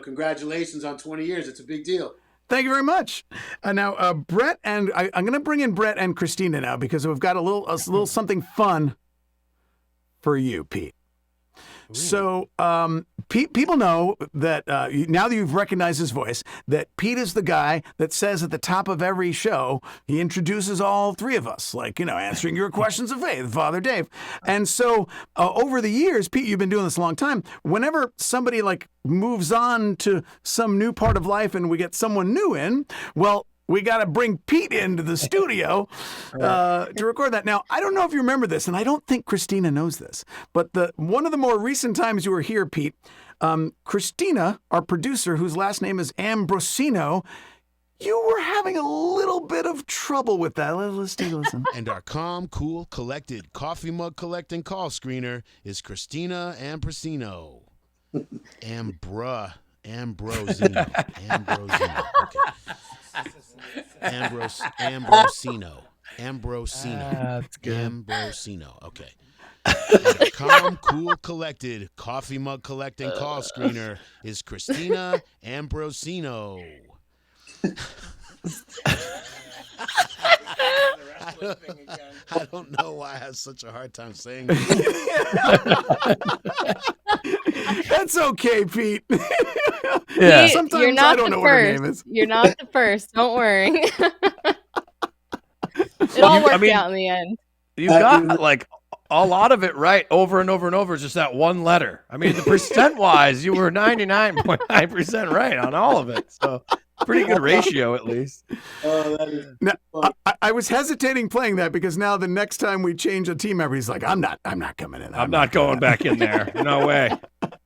congratulations on 20 years. It's a big deal. Thank you very much. Now, Brett and I'm going to bring in Brett and Christina now because we've got a little something fun for you, Pete. Ooh. So people know that now that you've recognized his voice, that Pete is the guy that says at the top of every show, he introduces all three of us, like, answering your questions of faith, Father Dave. And so over the years, Pete, you've been doing this a long time. Whenever somebody moves on to some new part of life and we get someone new in, well, we got to bring Pete into the studio to record that. Now, I don't know if you remember this, and I don't think Christina knows this, but one of the more recent times you were here, Pete, Christina, our producer, whose last name is Ambrosino, you were having a little bit of trouble with that. Let's take a listen. And our calm, cool, collected coffee mug collecting call screener is Christina Ambrosino. Ambrosino. Okay. Ambrosino. That's good. Ambrosino. Okay. And a calm, cool, collected coffee mug collecting call screener is Christina Ambrosino. I don't know why I have such a hard time saying that. That's okay, Pete. Yeah. Sometimes You're not I don't know what her name is. You're not the first. Don't worry. It all worked out in the end. You got a lot of it right over and over and over. It's just that one letter. I mean, the percent-wise, you were 99.9% right on all of it. So pretty good ratio, at least. That is now, I was hesitating playing that because now the next time we change a team member, he's like, I'm not coming in. I'm not going back in there. No way.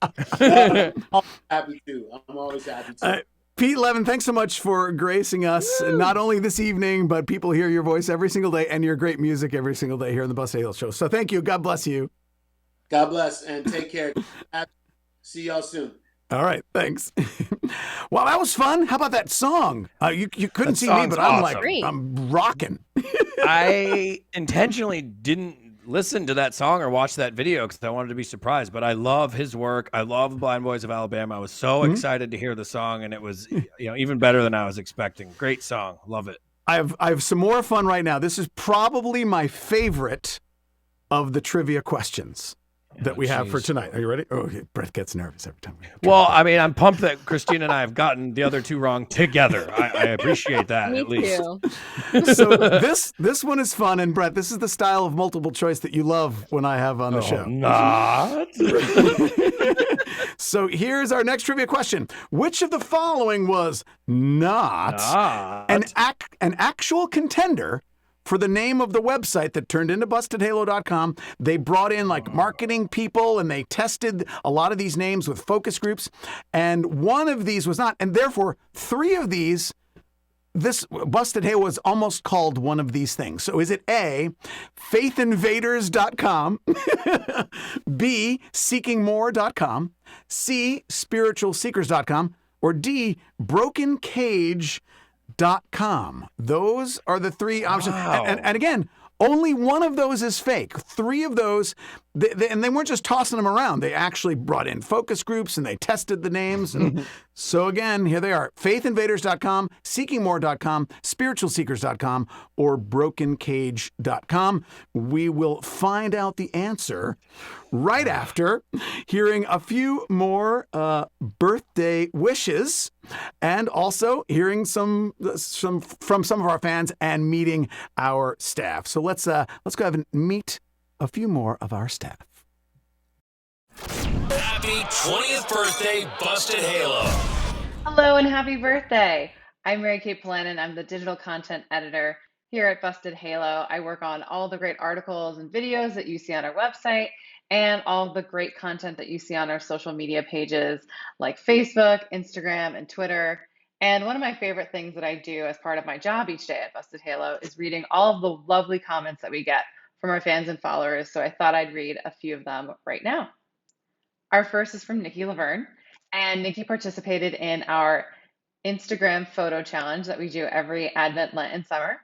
I'm happy to. I'm always happy to. Pete Levin, thanks so much for gracing us, not only this evening, but people hear your voice every single day and your great music every single day here on the Busted Halo Show. So thank you. God bless you. God bless and take care. See y'all soon. All right, thanks. Well, that was fun. How about that song? You couldn't see me, but awesome. I'm rocking. I intentionally didn't listen to that song or watch that video because I wanted to be surprised. But I love his work. I love the Blind Boys of Alabama. I was so excited to hear the song, and it was even better than I was expecting. Great song. Love it. I have some more fun right now. This is probably my favorite of the trivia questions that we have for tonight. Are you ready? Oh, Brett gets nervous every time. Well, I mean, I'm pumped that Christina and I have gotten the other two wrong together. I appreciate that. Me at least. too. So this one is fun, and Brett, this is the style of multiple choice that you love when I have on the show. Not. So here's our next trivia question: which of the following was not an actual contender for the name of the website that turned into BustedHalo.com? They brought in marketing people and they tested a lot of these names with focus groups. And one of these was not. And therefore, three of these, this Busted Halo was almost called one of these things. So is it A, faithinvaders.com, B, seekingmore.com, C, spiritualseekers.com, or D, brokencage.com? Those are the three options. Wow. And again, only one of those is fake. Three of those, and they weren't just tossing them around. They actually brought in focus groups and they tested the names. And so again, here they are: faithinvaders.com, seekingmore.com, spiritualseekers.com, or brokencage.com. We will find out the answer right after hearing a few more birthday wishes, and also hearing some from some of our fans and meeting our staff. So let's go ahead and meet a few more of our staff. Happy 20th birthday, Busted Halo. Hello and happy birthday. I'm Mary Kate Palanin. I'm the digital content editor here at Busted Halo. I work on all the great articles and videos that you see on our website and all the great content that you see on our social media pages like Facebook, Instagram, and Twitter. And one of my favorite things that I do as part of my job each day at Busted Halo is reading all of the lovely comments that we get from our fans and followers. So I thought I'd read a few of them right now. Our first is from Nikki Laverne, and Nikki participated in our Instagram photo challenge that we do every Advent, Lent, and summer.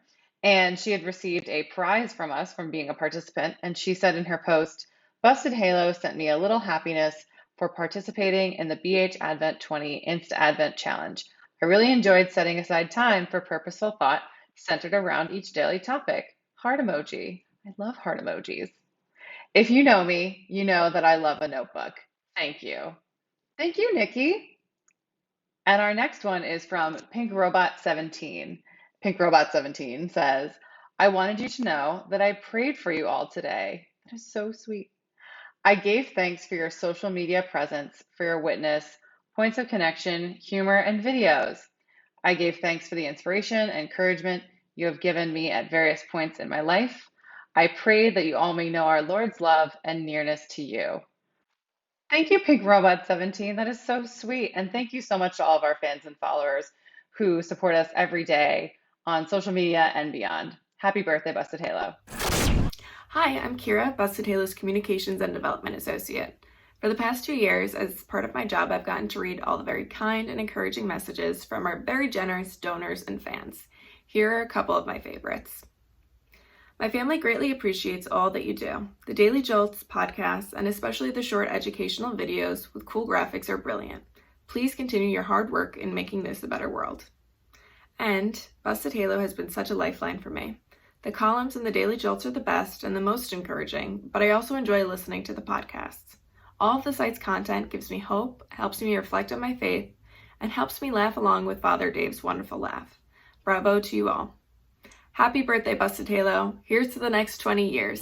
And she had received a prize from us from being a participant. And she said in her post, "Busted Halo sent me a little happiness for participating in the BH20 Insta Advent Challenge. I really enjoyed setting aside time for purposeful thought centered around each daily topic. Heart emoji. I love heart emojis. If you know me, you know that I love a notebook. Thank you. Thank you, Nikki. And our next one is from Pink Robot 17. Pink Robot 17 says, I wanted you to know that I prayed for you all today. That is so sweet. I gave thanks for your social media presence, for your witness, points of connection, humor, and videos. I gave thanks for the inspiration and encouragement you have given me at various points in my life. I prayed that you all may know our Lord's love and nearness to you. Thank you, Pink Robot 17. That is so sweet. And thank you so much to all of our fans and followers who support us every day on social media and beyond. Happy birthday, Busted Halo. Hi, I'm Kira, Busted Halo's Communications and Development Associate. For the past 2 years, as part of my job, I've gotten to read all the very kind and encouraging messages from our very generous donors and fans. Here are a couple of my favorites. My family greatly appreciates all that you do. The Daily Jolts, podcasts, and especially the short educational videos with cool graphics are brilliant. Please continue your hard work in making this a better world. And Busted Halo has been such a lifeline for me. The columns in the Daily Jolts are the best and the most encouraging, but I also enjoy listening to the podcasts. All of the site's content gives me hope, helps me reflect on my faith, and helps me laugh along with Father Dave's wonderful laugh. Bravo to you all. Happy birthday, Busted Halo. Here's to the next 20 years.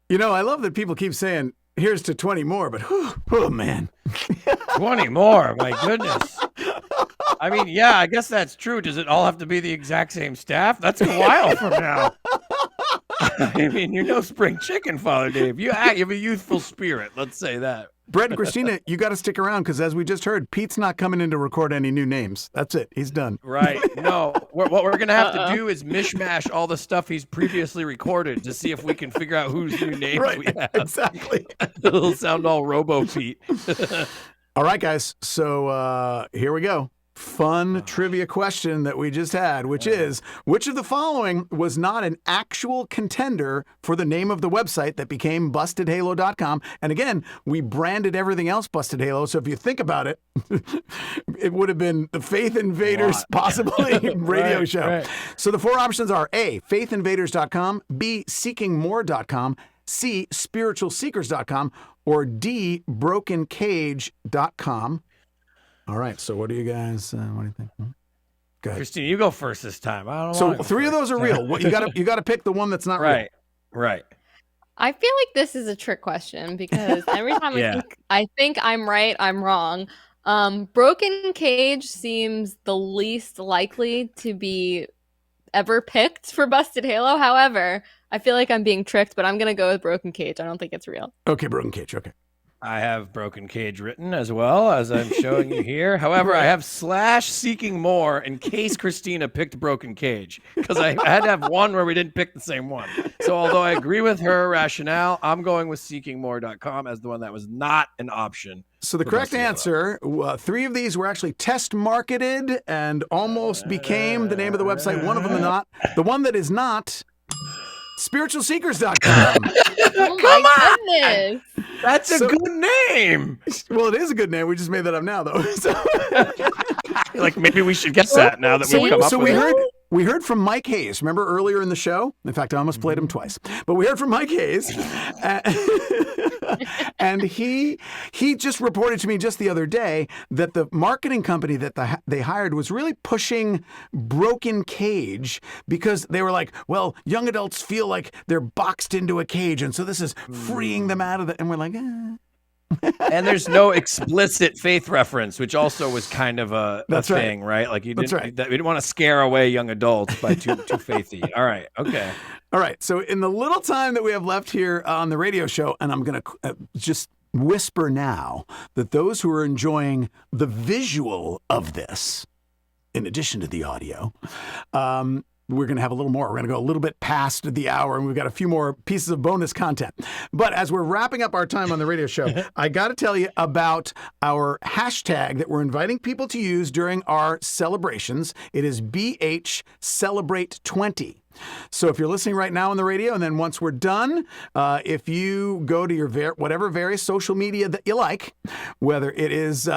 You know, I love that people keep saying, here's to 20 more, but oh man. 20 more, my goodness. I mean, yeah, I guess that's true. Does it all have to be the exact same staff? That's a while from now. I mean, you're no spring chicken, Father Dave. You have a youthful spirit. Let's say that. Brett and Christina, you got to stick around because as we just heard, Pete's not coming in to record any new names. That's it. He's done. Right. No, what we're going to have to do is mishmash all the stuff he's previously recorded to see if we can figure out whose new names we have. Exactly. It'll sound all Robo-Pete. All right, guys. So here we go. Fun trivia question that we just had, which is, which of the following was not an actual contender for the name of the website that became bustedhalo.com? And again, we branded everything else Busted Halo. So if you think about it, it would have been the Faith Invaders possibly radio show. Right. So the four options are A, faithinvaders.com, B, seekingmore.com, C, spiritualseekers.com, or D, brokencage.com. All right. So what do you guys, what do you think? Go ahead. Christina, you go first this time. I don't So want to go three first. of those are real. What you got to pick the one that's not real. Right. I feel like this is a trick question because every time Yeah. I think I'm right, I'm wrong. Broken Cage seems the least likely to be ever picked for Busted Halo. However, I feel like I'm being tricked, but I'm going to go with Broken Cage. I don't think it's real. Okay, Broken Cage. Okay. I have Broken Cage written as well, as I'm showing you here. However, I have /seeking more in case Christina picked Broken Cage, because I had to have one where we didn't pick the same one. So although I agree with her rationale, I'm going with seekingmore.com as the one that was not an option. So the correct answer, three of these were actually test marketed and almost became the name of the website. One of them is not. The one that is not, spiritualseekers.com. Oh my goodness. That's a good name. Well, it is a good name. We just made that up now, though. So, like maybe we should guess that now that we've come up with it. We heard from Mike Hayes. Remember earlier in the show? In fact, I almost played him twice. But we heard from Mike Hayes. And he just reported to me just the other day that the marketing company that they hired was really pushing Broken Cage because they were like, well, young adults feel like they're boxed into a cage. And so this is freeing them out of it. And we're like, And there's no explicit faith reference, which also was kind of a thing, right? Like we didn't want to scare away young adults by too faithy. All right, okay. All right. So in the little time that we have left here on the radio show, and I'm going to just whisper now that those who are enjoying the visual of this, in addition to the audio, we're going to have a little more. We're going to go a little bit past the hour, and we've got a few more pieces of bonus content. But as we're wrapping up our time on the radio show, I got to tell you about our hashtag that we're inviting people to use during our celebrations. It is BH Celebrate 20. So if you're listening right now on the radio, and then once we're done, if you go to your whatever various social media that you like, whether it is,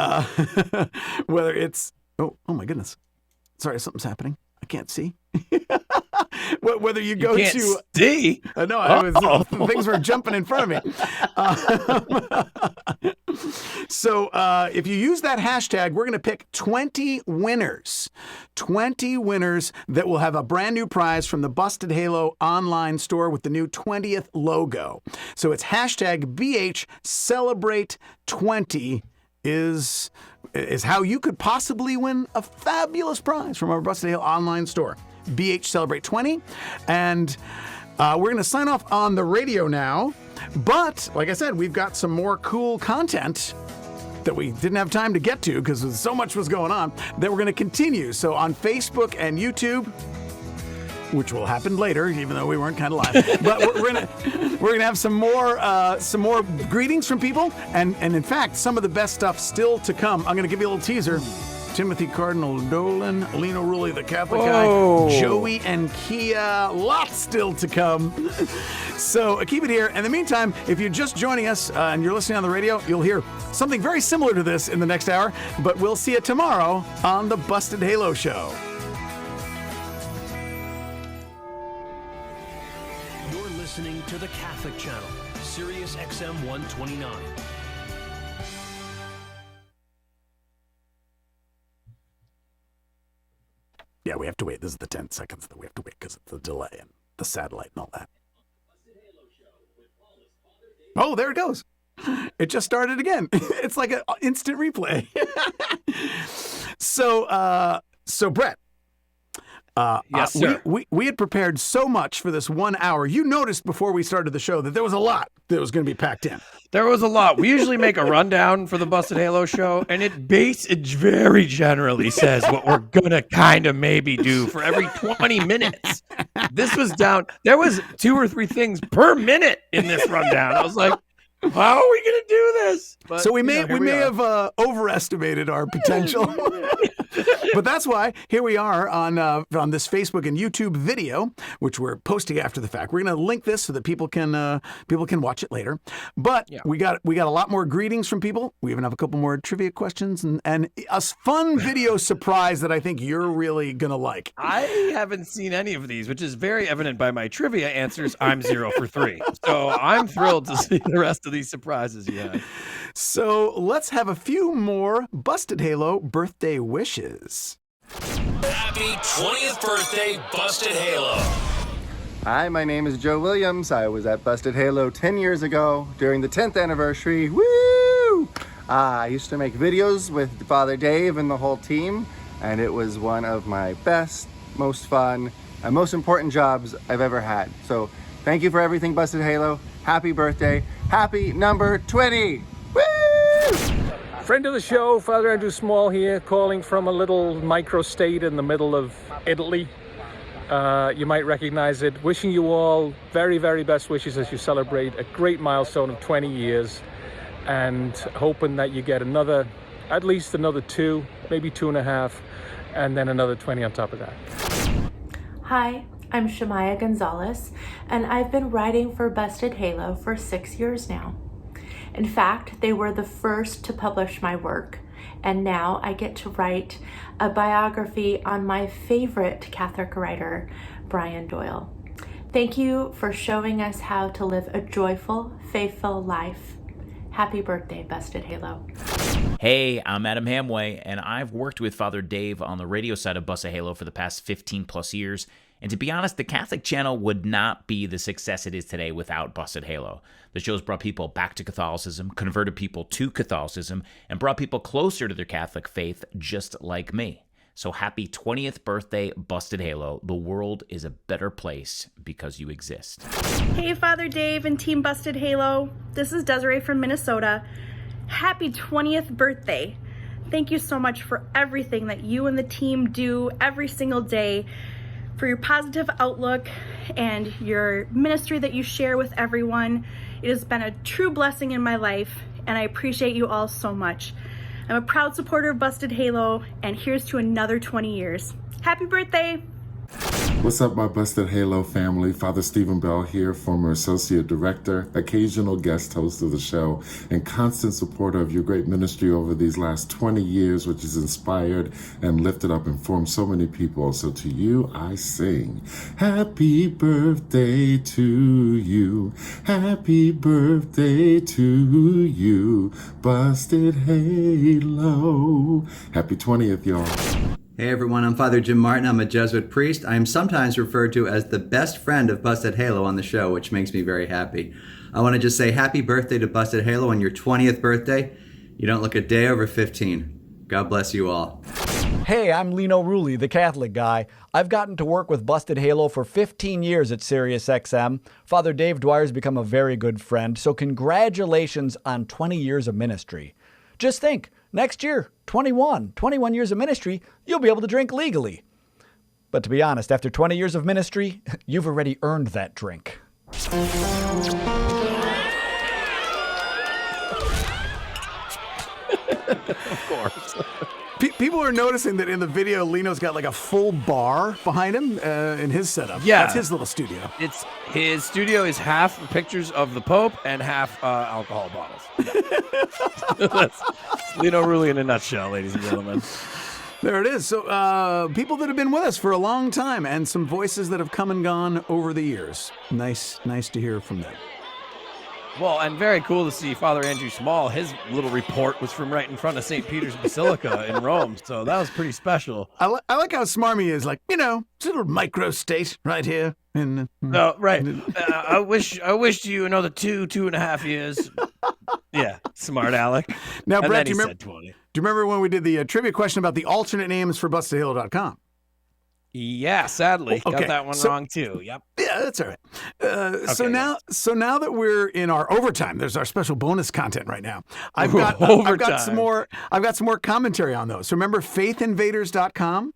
whether it's, oh my goodness. Sorry, something's happening. I can't see. Whether you go can't to see. No, I was things were jumping in front of me. So if you use that hashtag, we're going to pick 20 winners. 20 winners that will have a brand new prize from the Busted Halo online store with the new 20th logo. So it's hashtag BH Celebrate 20 is how you could possibly win a fabulous prize from our Busted Halo online store. BH Celebrate 20. And we're going to sign off on the radio now. But, like I said, we've got some more cool content that we didn't have time to get to because so much was going on that we're going to continue. So on Facebook and YouTube, which will happen later, even though we weren't kind of live. But we're gonna have some more greetings from people, and in fact, some of the best stuff still to come. I'm gonna give you a little teaser. Timothy Cardinal Dolan, Lino Rulli, the Catholic guy, Joey and Kia, lots still to come. So keep it here. In the meantime, if you're just joining us and you're listening on the radio, you'll hear something very similar to this in the next hour, but we'll see you tomorrow on the Busted Halo Show. You're listening to the Catholic Channel, Sirius XM 129. Yeah, we have to wait. This is the 10 seconds that we have to wait because of the delay and the satellite and all that. Oh, there it goes. It just started again. It's like an instant replay. So Brett, yes, sir. We had prepared so much for this 1 hour. You noticed before we started the show that there was a lot that was going to be packed in. There was a lot. We usually make a rundown for the Busted Halo show, and it very generally says what we're going to kind of maybe do for every 20 minutes. This was down. There was 2 or 3 things per minute in this rundown. I was like, how are we going to do this? But, so we may have overestimated our potential. But that's why here we are on this Facebook and YouTube video, which we're posting after the fact. We're going to link this so that people can watch it later. But we got a lot more greetings from people. We even have a couple more trivia questions and a fun video surprise that I think you're really going to like. I haven't seen any of these, which is very evident by my trivia answers. I'm 0 for 3. So I'm thrilled to see the rest of these surprises you have. So let's have a few more Busted Halo birthday wishes. Happy 20th birthday, Busted Halo. Hi, my name is Joe Williams. I was at Busted Halo 10 years ago during the 10th anniversary. Woo! I used to make videos with Father Dave and the whole team, and it was one of my best, most fun, and most important jobs I've ever had. So thank you for everything, Busted Halo. Happy birthday. Happy number 20. Woo! Friend of the show, Father Andrew Small here, calling from a little micro-state in the middle of Italy. You might recognize it. Wishing you all very, very best wishes as you celebrate a great milestone of 20 years and hoping that you get at least another 2, maybe 2.5, and then another 20 on top of that. Hi, I'm Shamaya Gonzalez, and I've been writing for Busted Halo for 6 years now. In fact, they were the first to publish my work, and now I get to write a biography on my favorite Catholic writer, Brian Doyle. Thank you for showing us how to live a joyful, faithful life. Happy birthday, Busted Halo. Hey, I'm Adam Hamway, and I've worked with Father Dave on the radio side of Busted Halo for the past 15 plus years. And to be honest, the Catholic channel would not be the success it is today without Busted Halo. The show's brought people back to Catholicism, converted people to Catholicism, and brought people closer to their Catholic faith, just like me. So happy 20th birthday, Busted Halo. The world is a better place because you exist. Hey, Father Dave and Team Busted Halo. This is Desiree from Minnesota. Happy 20th birthday. Thank you so much for everything that you and the team do every single day, for your positive outlook and your ministry that you share with everyone. It has been a true blessing in my life, and I appreciate you all so much. I'm a proud supporter of Busted Halo, and here's to another 20 years. Happy birthday! What's up, my Busted Halo family? Father Stephen Bell here, former associate director, occasional guest host of the show, and constant supporter of your great ministry over these last 20 years, which has inspired and lifted up and formed so many people. So to you, I sing, happy birthday to you. Happy birthday to you, Busted Halo. Happy 20th, y'all. Hey everyone, I'm Father Jim Martin. I'm a Jesuit priest. I am sometimes referred to as the best friend of Busted Halo on the show, which makes me very happy. I want to just say happy birthday to Busted Halo on your 20th birthday. You don't look a day over 15. God bless you all. Hey, I'm Lino Rulli, the Catholic guy. I've gotten to work with Busted Halo for 15 years at SiriusXM. Father Dave Dwyer's become a very good friend, so congratulations on 20 years of ministry. Just think, next year, 21 years of ministry, you'll be able to drink legally. But to be honest, after 20 years of ministry, you've already earned that drink. Of course. People are noticing that in the video, Lino's got like a full bar behind him in his setup. Yeah. That's his little studio. It's his studio is half pictures of the Pope and half alcohol bottles. That's Lino Rulli in a nutshell, ladies and gentlemen. There it is. So people that have been with us for a long time and some voices that have come and gone over the years. Nice to hear from them. Well, and very cool to see Father Andrew Small. His little report was from right in front of St. Peter's Basilica in Rome, so that was pretty special. I like how smarmy is, like, it's a little micro state right here. No, right. I wished you another 2.5 years. Yeah, smart Alec. Now, and Brett, then do you said 20. Do you remember when we did the trivia question about the alternate names for BustedHalo.com? Yeah, sadly, Okay, got that one wrong too. Yep. Yeah, that's all right. So now that we're in our overtime, there's our special bonus content right now. I've got some more commentary on those. So remember faithinvaders.com?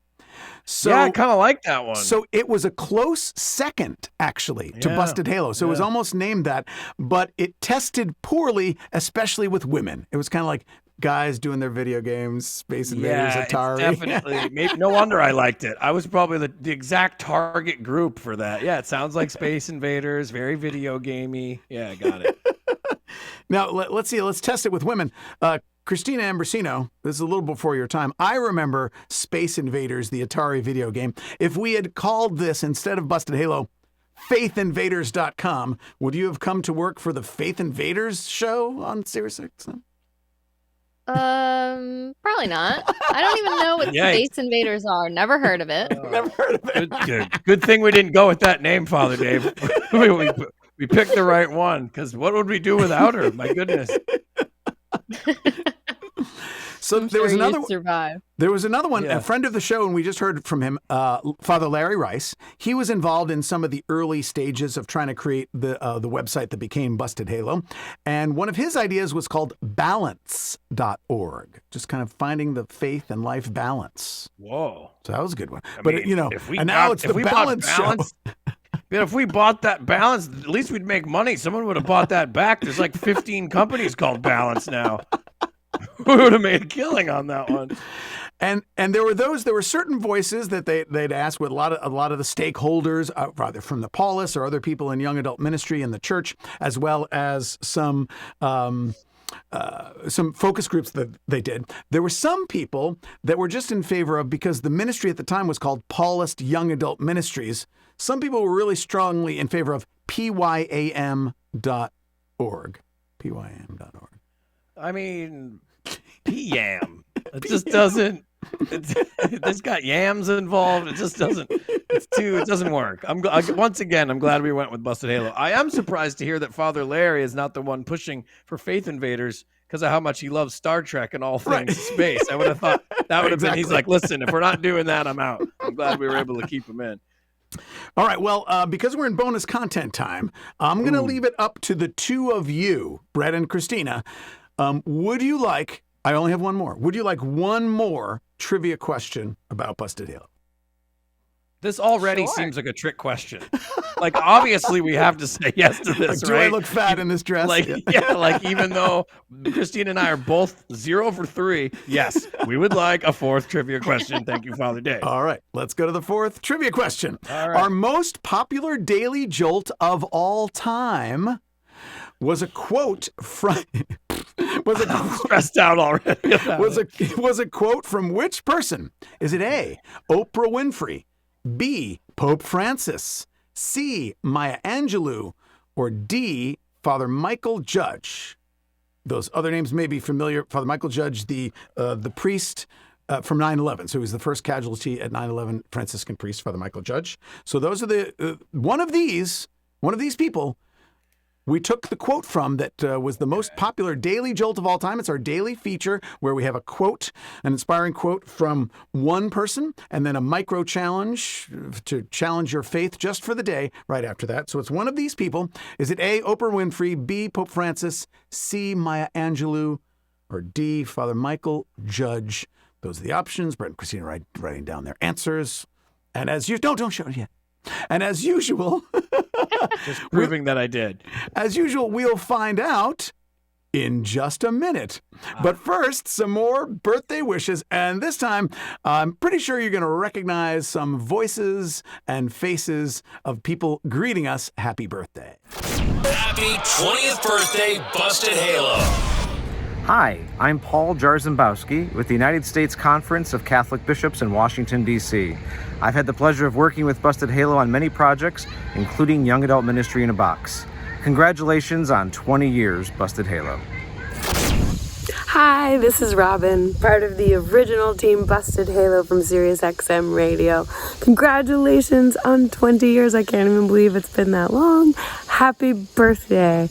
So, yeah, I kind of like that one. So it was a close second, actually, to Busted Halo. So it was almost named that, but it tested poorly, especially with women. It was kind of like guys doing their video games, Space Invaders, Atari. Definitely. Maybe, no wonder I liked it. I was probably the exact target group for that. Yeah, it sounds like Space Invaders, very video gamey. Yeah, I got it. Now, let's see. Let's test it with women. Christina Ambrosino, this is a little before your time. I remember Space Invaders, the Atari video game. If we had called this, instead of Busted Halo, faithinvaders.com, would you have come to work for the Faith Invaders show on SiriusXM? Probably not. I don't even know what Space Invaders are. Never heard of it. Never heard of it. Good thing we didn't go with that name, Father Dave. we picked the right one, because what would we do without her? My goodness. So there was another one, Yeah. a friend of the show, and we just heard from him, Father Larry Rice. He was involved in some of the early stages of trying to create the website that became Busted Halo. And one of his ideas was called balance.org, just kind of finding the faith and life balance. Whoa. So that was a good one. I But, mean, and now it's the balance show. But if we bought that Balance, at least we'd make money. Someone would have bought that back. There's like 15 companies called Balance now. We would have made a killing on that one. And there were certain voices that they'd ask with a lot of the stakeholders, either from the Paulus or other people in young adult ministry in the church, as well as some focus groups that they did. There were some people that were just in favor of, because the ministry at the time was called Paulist Young Adult Ministries. Some people were really strongly in favor of PYAM.org. PYAM.org. I mean, PYAM. It just doesn't. It's got yams involved. It just doesn't. It doesn't work. Once again, I'm glad we went with Busted Halo. I am surprised to hear that Father Larry is not the one pushing for Faith Invaders because of how much he loves Star Trek and all things space. I would have thought that would have been. He's like, listen, if we're not doing that, I'm out. I'm glad we were able to keep him in. All right. Well, because we're in bonus content time, I'm going to leave it up to the two of you, Brett and Christina. Would you like? I only have one more. Would you like one more trivia question about Busted Halo? This already seems like a trick question. like obviously we have to say yes to this, Do right? I look fat in this dress? Like, like even though Christine and I are both 0 for 3, yes, we would like a 4th trivia question. Thank you, Father Dave. All right, let's go to the 4th trivia question. All right. Our most popular daily jolt of all time was a quote from I'm stressed out already. was a quote from which person? Is it A, Oprah Winfrey, B, Pope Francis, C, Maya Angelou, or D, Father Michael Judge? Those other names may be familiar. Father Michael Judge, the priest from 9/11. So he was the first casualty at 9/11, Franciscan priest, Father Michael Judge. So those are the one of these people we took the quote from that was the most popular daily jolt of all time. It's our daily feature where we have a quote, an inspiring quote from one person, and then a micro challenge to challenge your faith just for the day right after that. So it's one of these people. Is it A, Oprah Winfrey, B, Pope Francis, C, Maya Angelou, or D, Father Michael Judge? Those are the options. Brett and Christina writing down their answers. And as you don't show it yet. And as usual, just proving that I did. As usual, we'll find out in just a minute. But first, some more birthday wishes. And this time, I'm pretty sure you're going to recognize some voices and faces of people greeting us happy birthday. Happy 20th birthday, Busted Halo. Hi, I'm Paul Jarzembowski with the United States Conference of Catholic Bishops in Washington, D.C. I've had the pleasure of working with Busted Halo on many projects, including Young Adult Ministry in a Box. Congratulations on 20 years, Busted Halo. Hi, this is Robin, part of the original team Busted Halo from SiriusXM Radio. Congratulations on 20 years. I can't even believe it's been that long. Happy birthday.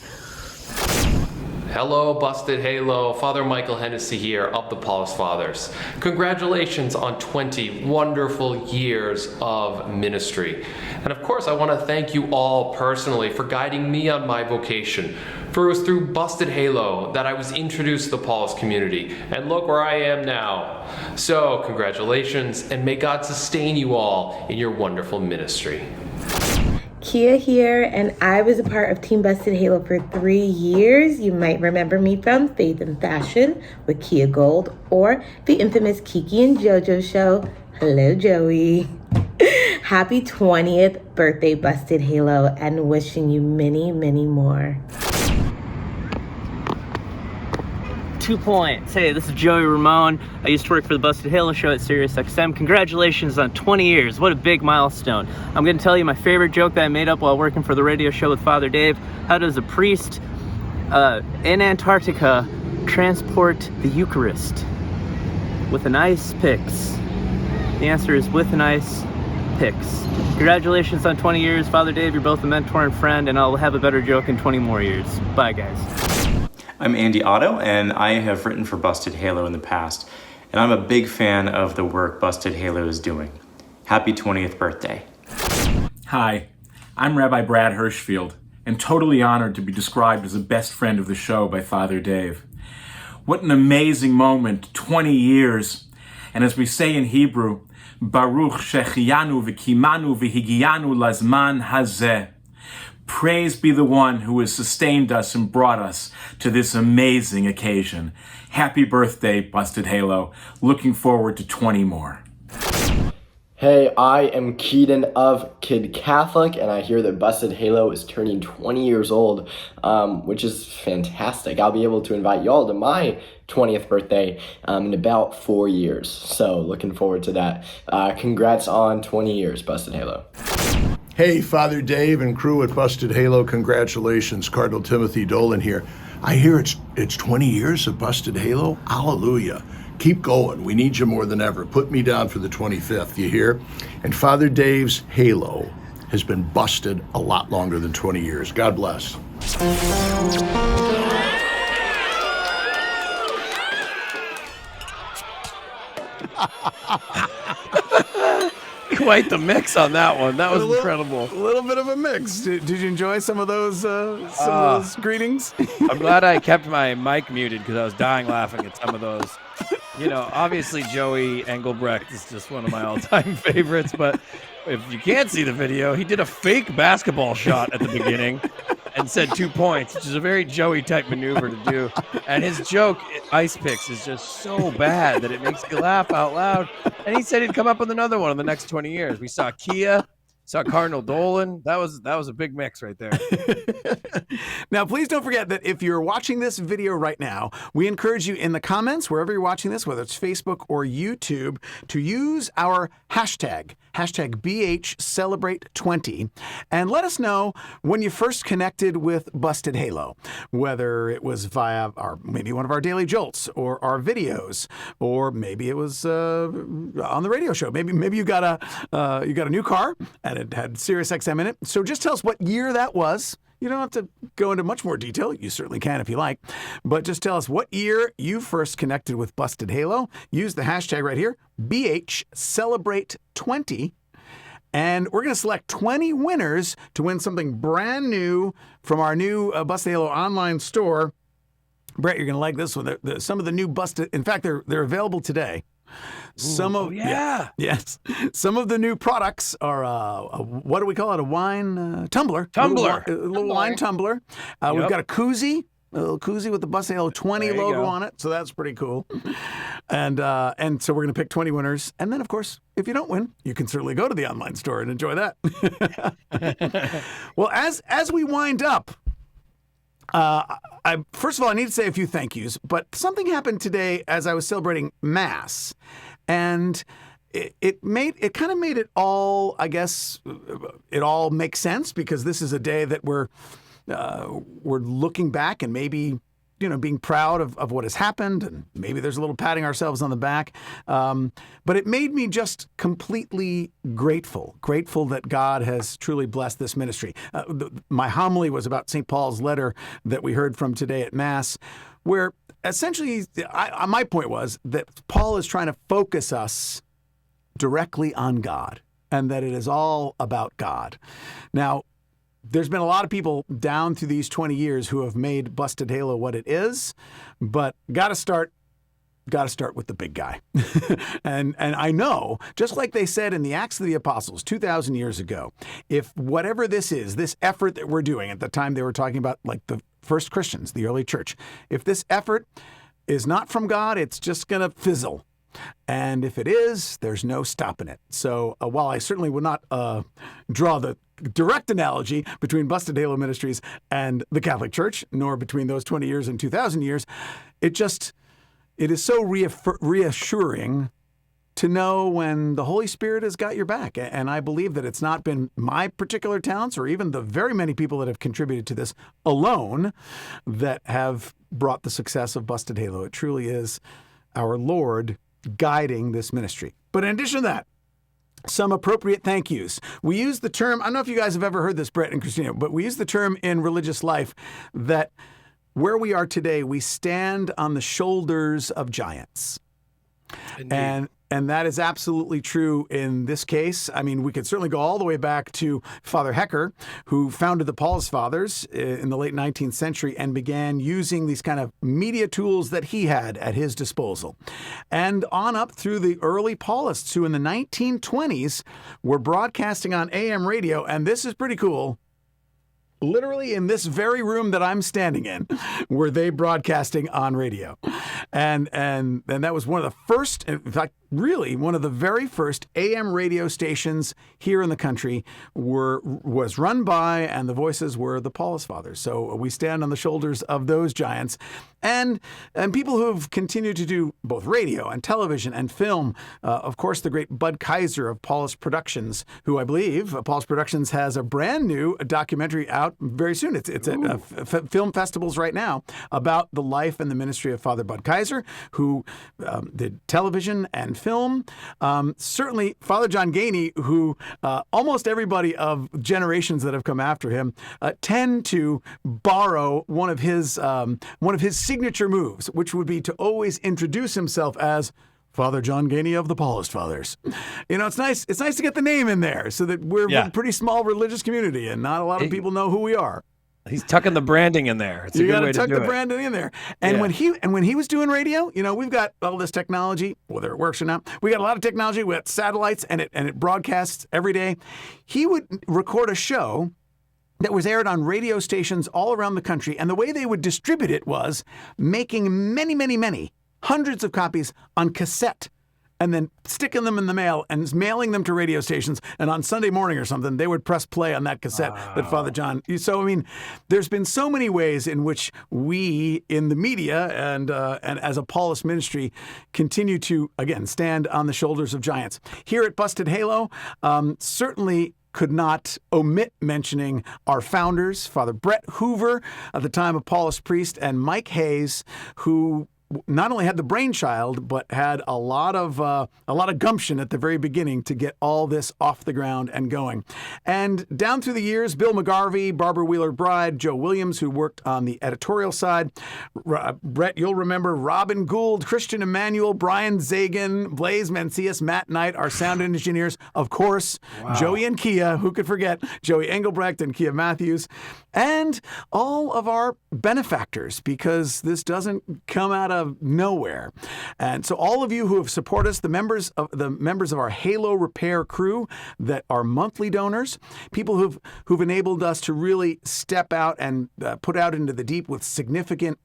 Hello, Busted Halo. Father Michael Hennessy here of the Paul's Fathers. Congratulations on 20 wonderful years of ministry. And of course, I want to thank you all personally for guiding me on my vocation. For it was through Busted Halo that I was introduced to the Paul's community. And look where I am now. So, congratulations, and may God sustain you all in your wonderful ministry. Kia here, and I was a part of Team Busted Halo for 3 years. You might remember me from Faith and Fashion with Kia Gold, or the infamous Kiki and JoJo show. Hello, Joey. Happy 20th birthday, Busted Halo, and wishing you many, many more. 2 points. Hey, this is Joey Ramone. I used to work for the Busted Halo show at SiriusXM. Congratulations on 20 years. What a big milestone. I'm going to tell you my favorite joke that I made up while working for the radio show with Father Dave. How does a priest in Antarctica transport the Eucharist? With an ice picks. The answer is with an ice picks. Congratulations on 20 years, Father Dave. You're both a mentor and friend, and I'll have a better joke in 20 more years. Bye, guys. I'm Andy Otto, and I have written for Busted Halo in the past, and I'm a big fan of the work Busted Halo is doing. Happy 20th birthday. Hi, I'm Rabbi Brad Hirschfield, and totally honored to be described as a best friend of the show by Father Dave. What an amazing moment, 20 years. And as we say in Hebrew, Baruch Shechiyanu v'kimanu v'higiyanu lazman hazeh. Praise be the one who has sustained us and brought us to this amazing occasion. Happy birthday, Busted Halo. Looking forward to 20 more. Hey, I am Keaton of Kid Catholic, and I hear that Busted Halo is turning 20 years old, which is fantastic. I'll be able to invite y'all to my 20th birthday in about 4 years. So looking forward to that. Congrats on 20 years, Busted Halo. Hey, Father Dave and crew at Busted Halo, congratulations. Cardinal Timothy Dolan here. I hear it's 20 years of Busted Halo. Hallelujah. Keep going. We need you more than ever. Put me down for the 25th, you hear? And Father Dave's Halo has been busted a lot longer than 20 years. God bless. Quite the mix on that one. That was incredible. A little bit of a mix. Did you enjoy some of those greetings? I'm glad I kept my mic muted because I was dying laughing at some of those. You know, obviously Joey Engelbrecht is just one of my all-time favorites, but if you can't see the video, he did a fake basketball shot at the beginning and said 2 points, which is a very Joey type maneuver to do. And his joke, Ice Picks, is just so bad that it makes you laugh out loud. And he said he'd come up with another one in the next 20 years. We saw Kia, saw Cardinal Dolan. That was a big mix right there. Now, please don't forget that if you're watching this video right now, we encourage you in the comments, wherever you're watching this, whether it's Facebook or YouTube, to use our hashtag BHCelebrate20, and let us know when you first connected with Busted Halo, whether it was via maybe one of our daily jolts or our videos, or maybe it was on the radio show. Maybe you got a new car and it had SiriusXM in it. So just tell us what year that was. You don't have to go into much more detail. You certainly can if you like. But just tell us what year you first connected with Busted Halo. Use the hashtag right here, BHCelebrate20. And we're going to select 20 winners to win something brand new from our new Busted Halo online store. Brett, you're going to like this one. Some of the new Busted, in fact, they're available today. Some of the new products are what do we call it? A wine tumbler. A little wine tumbler. We've got a little koozie with the Busted Halo 20 logo on it. So that's pretty cool. And so we're going to pick 20 winners. And then, of course, if you don't win, you can certainly go to the online store and enjoy that. Well, as we wind up, first of all, I need to say a few thank yous, but something happened today as I was celebrating Mass, and it kind of made it all, I guess, it all makes sense, because this is a day that we're looking back and maybe, being proud of what has happened, and maybe there's a little patting ourselves on the back. But it made me just completely grateful that God has truly blessed this ministry. My homily was about St. Paul's letter that we heard from today at Mass, where essentially my point was that Paul is trying to focus us directly on God, and that it is all about God. Now, there's been a lot of people down through these 20 years who have made Busted Halo what it is, but got to start with the big guy. and I know, just like they said in the Acts of the Apostles 2,000 years ago, if whatever this is, this effort that we're doing, at the time they were talking about like the first Christians, the early church, if this effort is not from God, it's just going to fizzle. And if it is, there's no stopping it. So while I certainly would not draw the direct analogy between Busted Halo Ministries and the Catholic Church, nor between those 20 years and 2,000 years, it is so reassuring to know when the Holy Spirit has got your back. And I believe that it's not been my particular talents or even the very many people that have contributed to this alone that have brought the success of Busted Halo. It truly is our Lord guiding this ministry. But in addition to that, some appropriate thank yous. We use the term, I don't know if you guys have ever heard this, Brett and Christina, but we use the term in religious life that where we are today, we stand on the shoulders of giants. Indeed. And that is absolutely true in this case. I mean, we could certainly go all the way back to Father Hecker, who founded the Paulist Fathers in the late 19th century and began using these kind of media tools that he had at his disposal. And on up through the early Paulists, who in the 1920s were broadcasting on AM radio, and this is pretty cool. Literally in this very room that I'm standing in, were they broadcasting on radio. And that was one of the first, in fact, really one of the very first AM radio stations here in the country was run by, and the voices were the Paulist Fathers. So we stand on the shoulders of those giants. And people who've continued to do both radio and television and film. Of course, the great Bud Kaiser of Paulist Productions, who I believe Paulist Productions has a brand new documentary out very soon. It's at film festivals right now about the life and the ministry of Father Bud Kaiser, who did television and film. Certainly Father John Gainey, who almost everybody of generations that have come after him tend to borrow one of his signature moves, which would be to always introduce himself as Father John Gainey of the Paulist Fathers. It's nice to get the name in there so that we're a pretty small religious community and not a lot of people know who we are. He's tucking the branding in there. It's a You good got way to tuck do the it. branding in there. And when he was doing radio, we've got all this technology, whether it works or not. We got a lot of technology. We got satellites, and it broadcasts every day. He would record a show that was aired on radio stations all around the country, and the way they would distribute it was making many, many, many hundreds of copies on cassette, and then sticking them in the mail and mailing them to radio stations. And on Sunday morning or something, they would press play on that cassette that Father John. So, I mean, there's been so many ways in which we in the media and as a Paulist ministry continue to, again, stand on the shoulders of giants. Here at Busted Halo, certainly could not omit mentioning our founders, Father Brett Hoover, at the time a Paulist priest, and Mike Hayes, who not only had the brainchild, but had a lot of gumption at the very beginning to get all this off the ground and going. And down through the years, Bill McGarvey, Barbara Wheeler-Bride, Joe Williams, who worked on the editorial side. Brett, you'll remember Robin Gould, Christian Emmanuel, Brian Zagan, Blaise Mancias, Matt Knight, our sound engineers, of course, Joey and Kia, who could forget, Joey Engelbrecht and Kia Matthews, and all of our benefactors, because this doesn't come out of nowhere. And so all of you who have supported us, the members of our Halo Repair crew that are monthly donors, people who've enabled us to really step out and put out into the deep with significant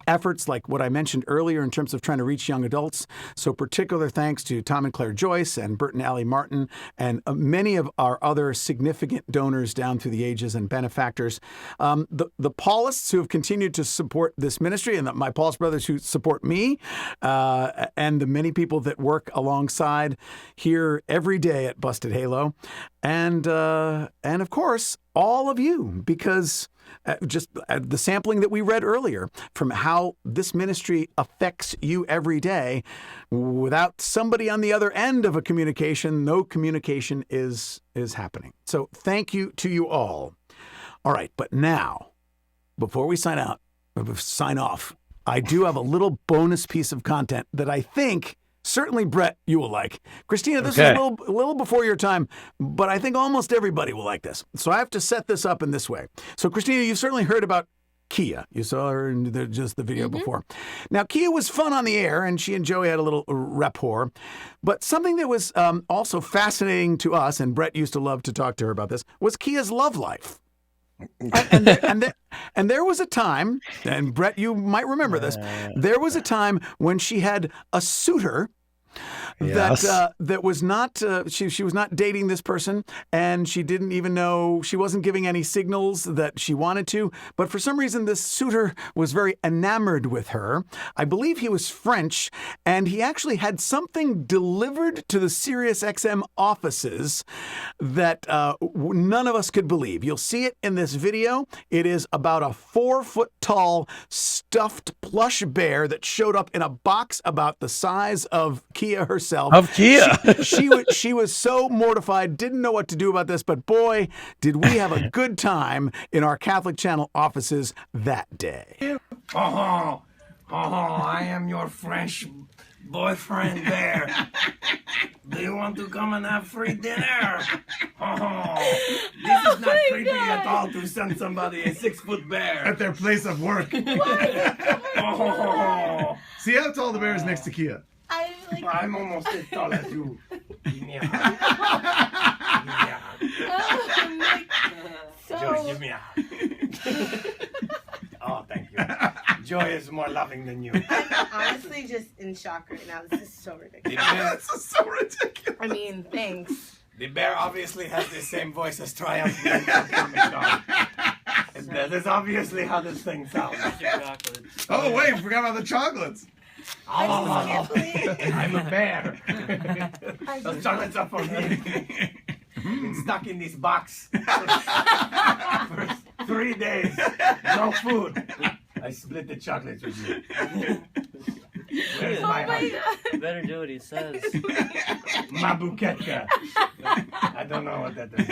efforts like what I mentioned earlier in terms of trying to reach young adults. So particular thanks to Tom and Claire Joyce and Bert and Allie Martin and many of our other significant donors down through the ages and benefactors. The Paulists who have continued to support this ministry, and my Paulist brothers who support me, and the many people that work alongside here every day at Busted Halo. And of course, all of you, because just the sampling that we read earlier from how this ministry affects you every day, without somebody on the other end of a communication, no communication is happening. So thank you to you all. All right, but now, before we sign off, I do have a little bonus piece of content that I think certainly, Brett, you will like. Christina, this is a little before your time, but I think almost everybody will like this. So I have to set this up in this way. So, Christina, you've certainly heard about Kia. You saw her in just the video before. Now, Kia was fun on the air, and she and Joey had a little rapport. But something that was also fascinating to us, and Brett used to love to talk to her about this, was Kia's love life. And there was a time, and Brett, you might remember this, there was a time when she had a suitor that was not, she was not dating this person, and she didn't even know, she wasn't giving any signals that she wanted to, but for some reason this suitor was very enamored with her. I believe he was French, and he actually had something delivered to the SiriusXM offices that none of us could believe. You'll see it in this video. It is about a 4-foot-tall stuffed plush bear that showed up in a box about the size of Kia herself. Of Kia. She was so mortified, didn't know what to do about this, but boy, did we have a good time in our Catholic Channel offices that day. I am your French boyfriend bear. Do you want to come and have free dinner? This is not creepy at all to send somebody a 6-foot bear At their place of work. See how tall the bear is next to Kia? I'm almost as tall as you. Joy, give me a hug. Oh, thank you. Joy is more loving than you. I'm honestly just in shock right now. This is so ridiculous. This is so ridiculous. I mean, thanks. The bear obviously has the same voice as Triumph. That is obviously how this thing sounds. Oh, wait, forgot about the chocolates. I'm a bear. Those chocolates are for me. Been stuck in this box for 3 days. No food. I split the chocolates with you. Where's my hug? You better do what he says. Mabuketka. I don't know what that is.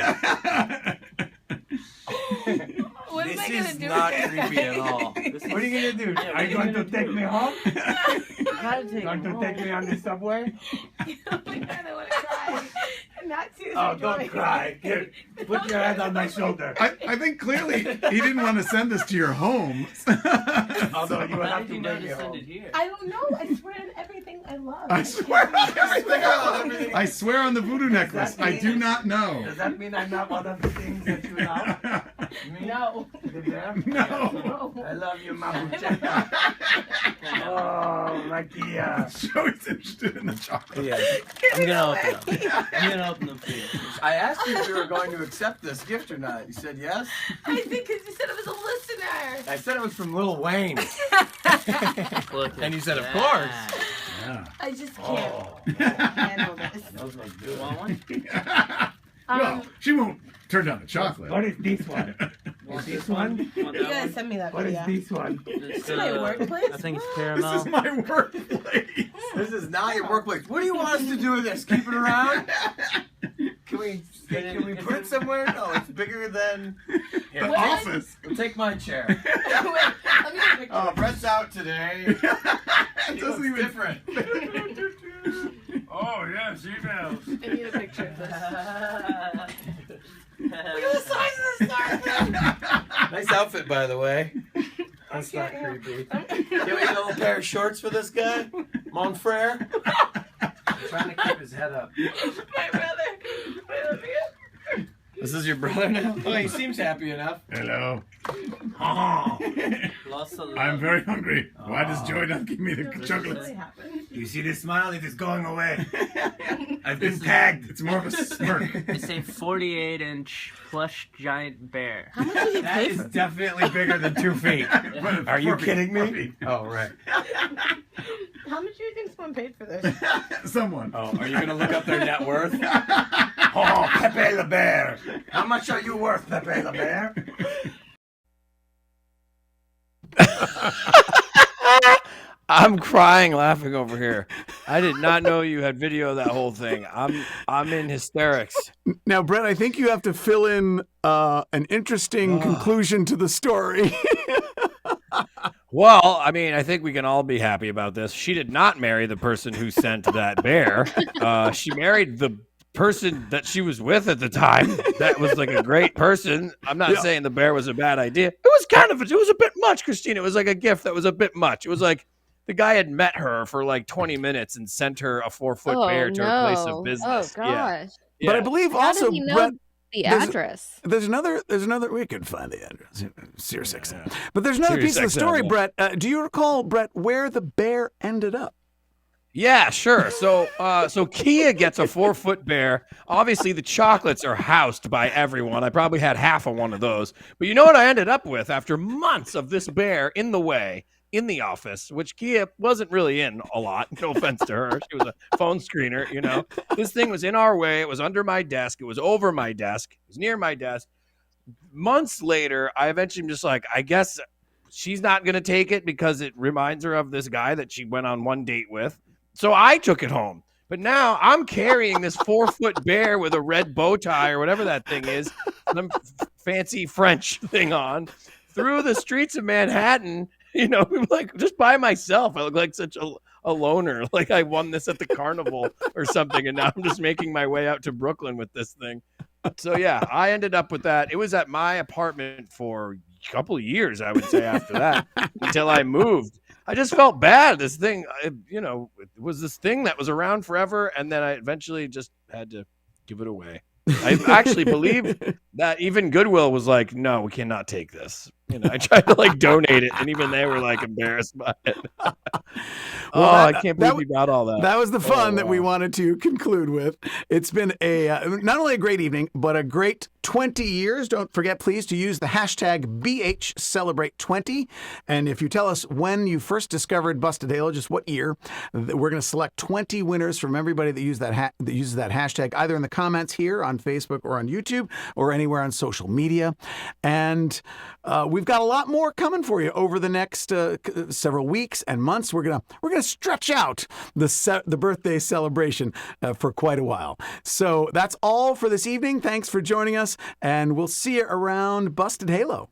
What This am I gonna is do not with creepy at all. What are you gonna do? Are you going to take me home? Gotta take Going to take me on the subway? I want to cry. Not too. Oh, don't cry. Here, put your head on my shoulder. I think clearly he didn't want to send this to your home. Although you would have to bring me home. I don't know. I swear on everything I love. I swear on everything. I swear on the voodoo necklace. I do not know. Does that mean I'm not one of the things that you love? No. No. I love you, Mamucha. Oh, Makia. Joey's interested in the chocolate. Yeah. I'm gonna open them for you. I asked you if you were going to accept this gift or not. You said yes? I think because you said it was a listener. I said it was from Lil Wayne. And you said, of that. course. Yeah. I just can't handle this. Those look You good. want one? Well, she won't turn down the chocolate. What is this one? Want This one? Want You that gotta one? send me that What is video. this one? It's, my workplace? I think it's This caramel. is my workplace. This is not your workplace. What do you want us to do with this? Keep it around? Can we put it somewhere? No, it's bigger than The office. Take my chair. Wait, let me get a picture. Oh, Brett's out today. It He doesn't looks even. different. Oh yes, emails. I need a picture of this. Look at the size of the star. Nice outfit, by the way. That's not creepy. Can we get a little pair of shorts for this guy? Mon frere? I'm trying to keep his head up. My brother. I love you. This is your brother now? Oh, he seems happy enough. Hello. Lots of I'm very hungry. Why does Joey not give me the chocolates? You see this smile? It is going away. I've been tagged. It's more of a smirk. It's a 48-inch plush giant bear. How much did you That pay is for? definitely bigger than 2 feet. Are you kidding me? Oh, right. How much do you think someone paid for this? Someone. Oh, are you going to look up their net worth? Oh, Pepe the Bear. How much are you worth, Pepe the Bear? I'm crying laughing over here. I did not know you had video of that whole thing. I'm in hysterics. Now, Brett, I think you have to fill in an interesting conclusion to the story. Well, I mean, I think we can all be happy about this. She did not marry the person who sent that bear. She married the person that she was with at the time. That was like a great person. I'm not saying the bear was a bad idea. It was a bit much, Christine. It was like a gift that was a bit much. It was like the guy had met her for like 20 minutes and sent her a 4-foot bear to her place of business. Oh gosh. Yeah. But I believe How also, did he know Brett, the address? there's another. We could find the address. Sirius XM. But there's another Sirius piece of the XM, story, yeah. Brett. Do you recall, Brett, where the bear ended up? Yeah, sure. So Kia gets a 4-foot bear. Obviously, the chocolates are housed by everyone. I probably had half of one of those. But you know what I ended up with after months of this bear in the way in the office, which Kia wasn't really in a lot. No offense to her. She was a phone screener, you know. This thing was in our way. It was under my desk. It was over my desk. It was near my desk. Months later, I eventually am just like, I guess she's not going to take it because it reminds her of this guy that she went on one date with. So I took it home. But now I'm carrying this 4-foot bear with a red bow tie or whatever that thing is, some fancy French thing on, through the streets of Manhattan, you know, like just by myself. I look like such a loner, like I won this at the carnival or something, and now I'm just making my way out to Brooklyn with this thing. So yeah, I ended up with that. It was at my apartment for a couple of years, I would say, after that, until I moved. I just felt bad. This thing, it was this thing that was around forever, and then I eventually just had to give it away. I actually believe that even Goodwill was like, no, we cannot take this. You know, I tried to like donate it, and even they were like embarrassed by it. I can't believe we got all that. That was the fun that we wanted to conclude with. It's been not only a great evening, but a great 20 years. Don't forget, please, to use the hashtag BHCelebrate20. And if you tell us when you first discovered Busted Halo, just what year, we're going to select 20 winners from everybody that uses that hashtag, either in the comments here on Facebook or on YouTube or anywhere on social media. And we've got a lot more coming for you over the next several weeks and months. We're gonna stretch out the birthday celebration for quite a while. So that's all for this evening. Thanks for joining us, and we'll see you around Busted Halo.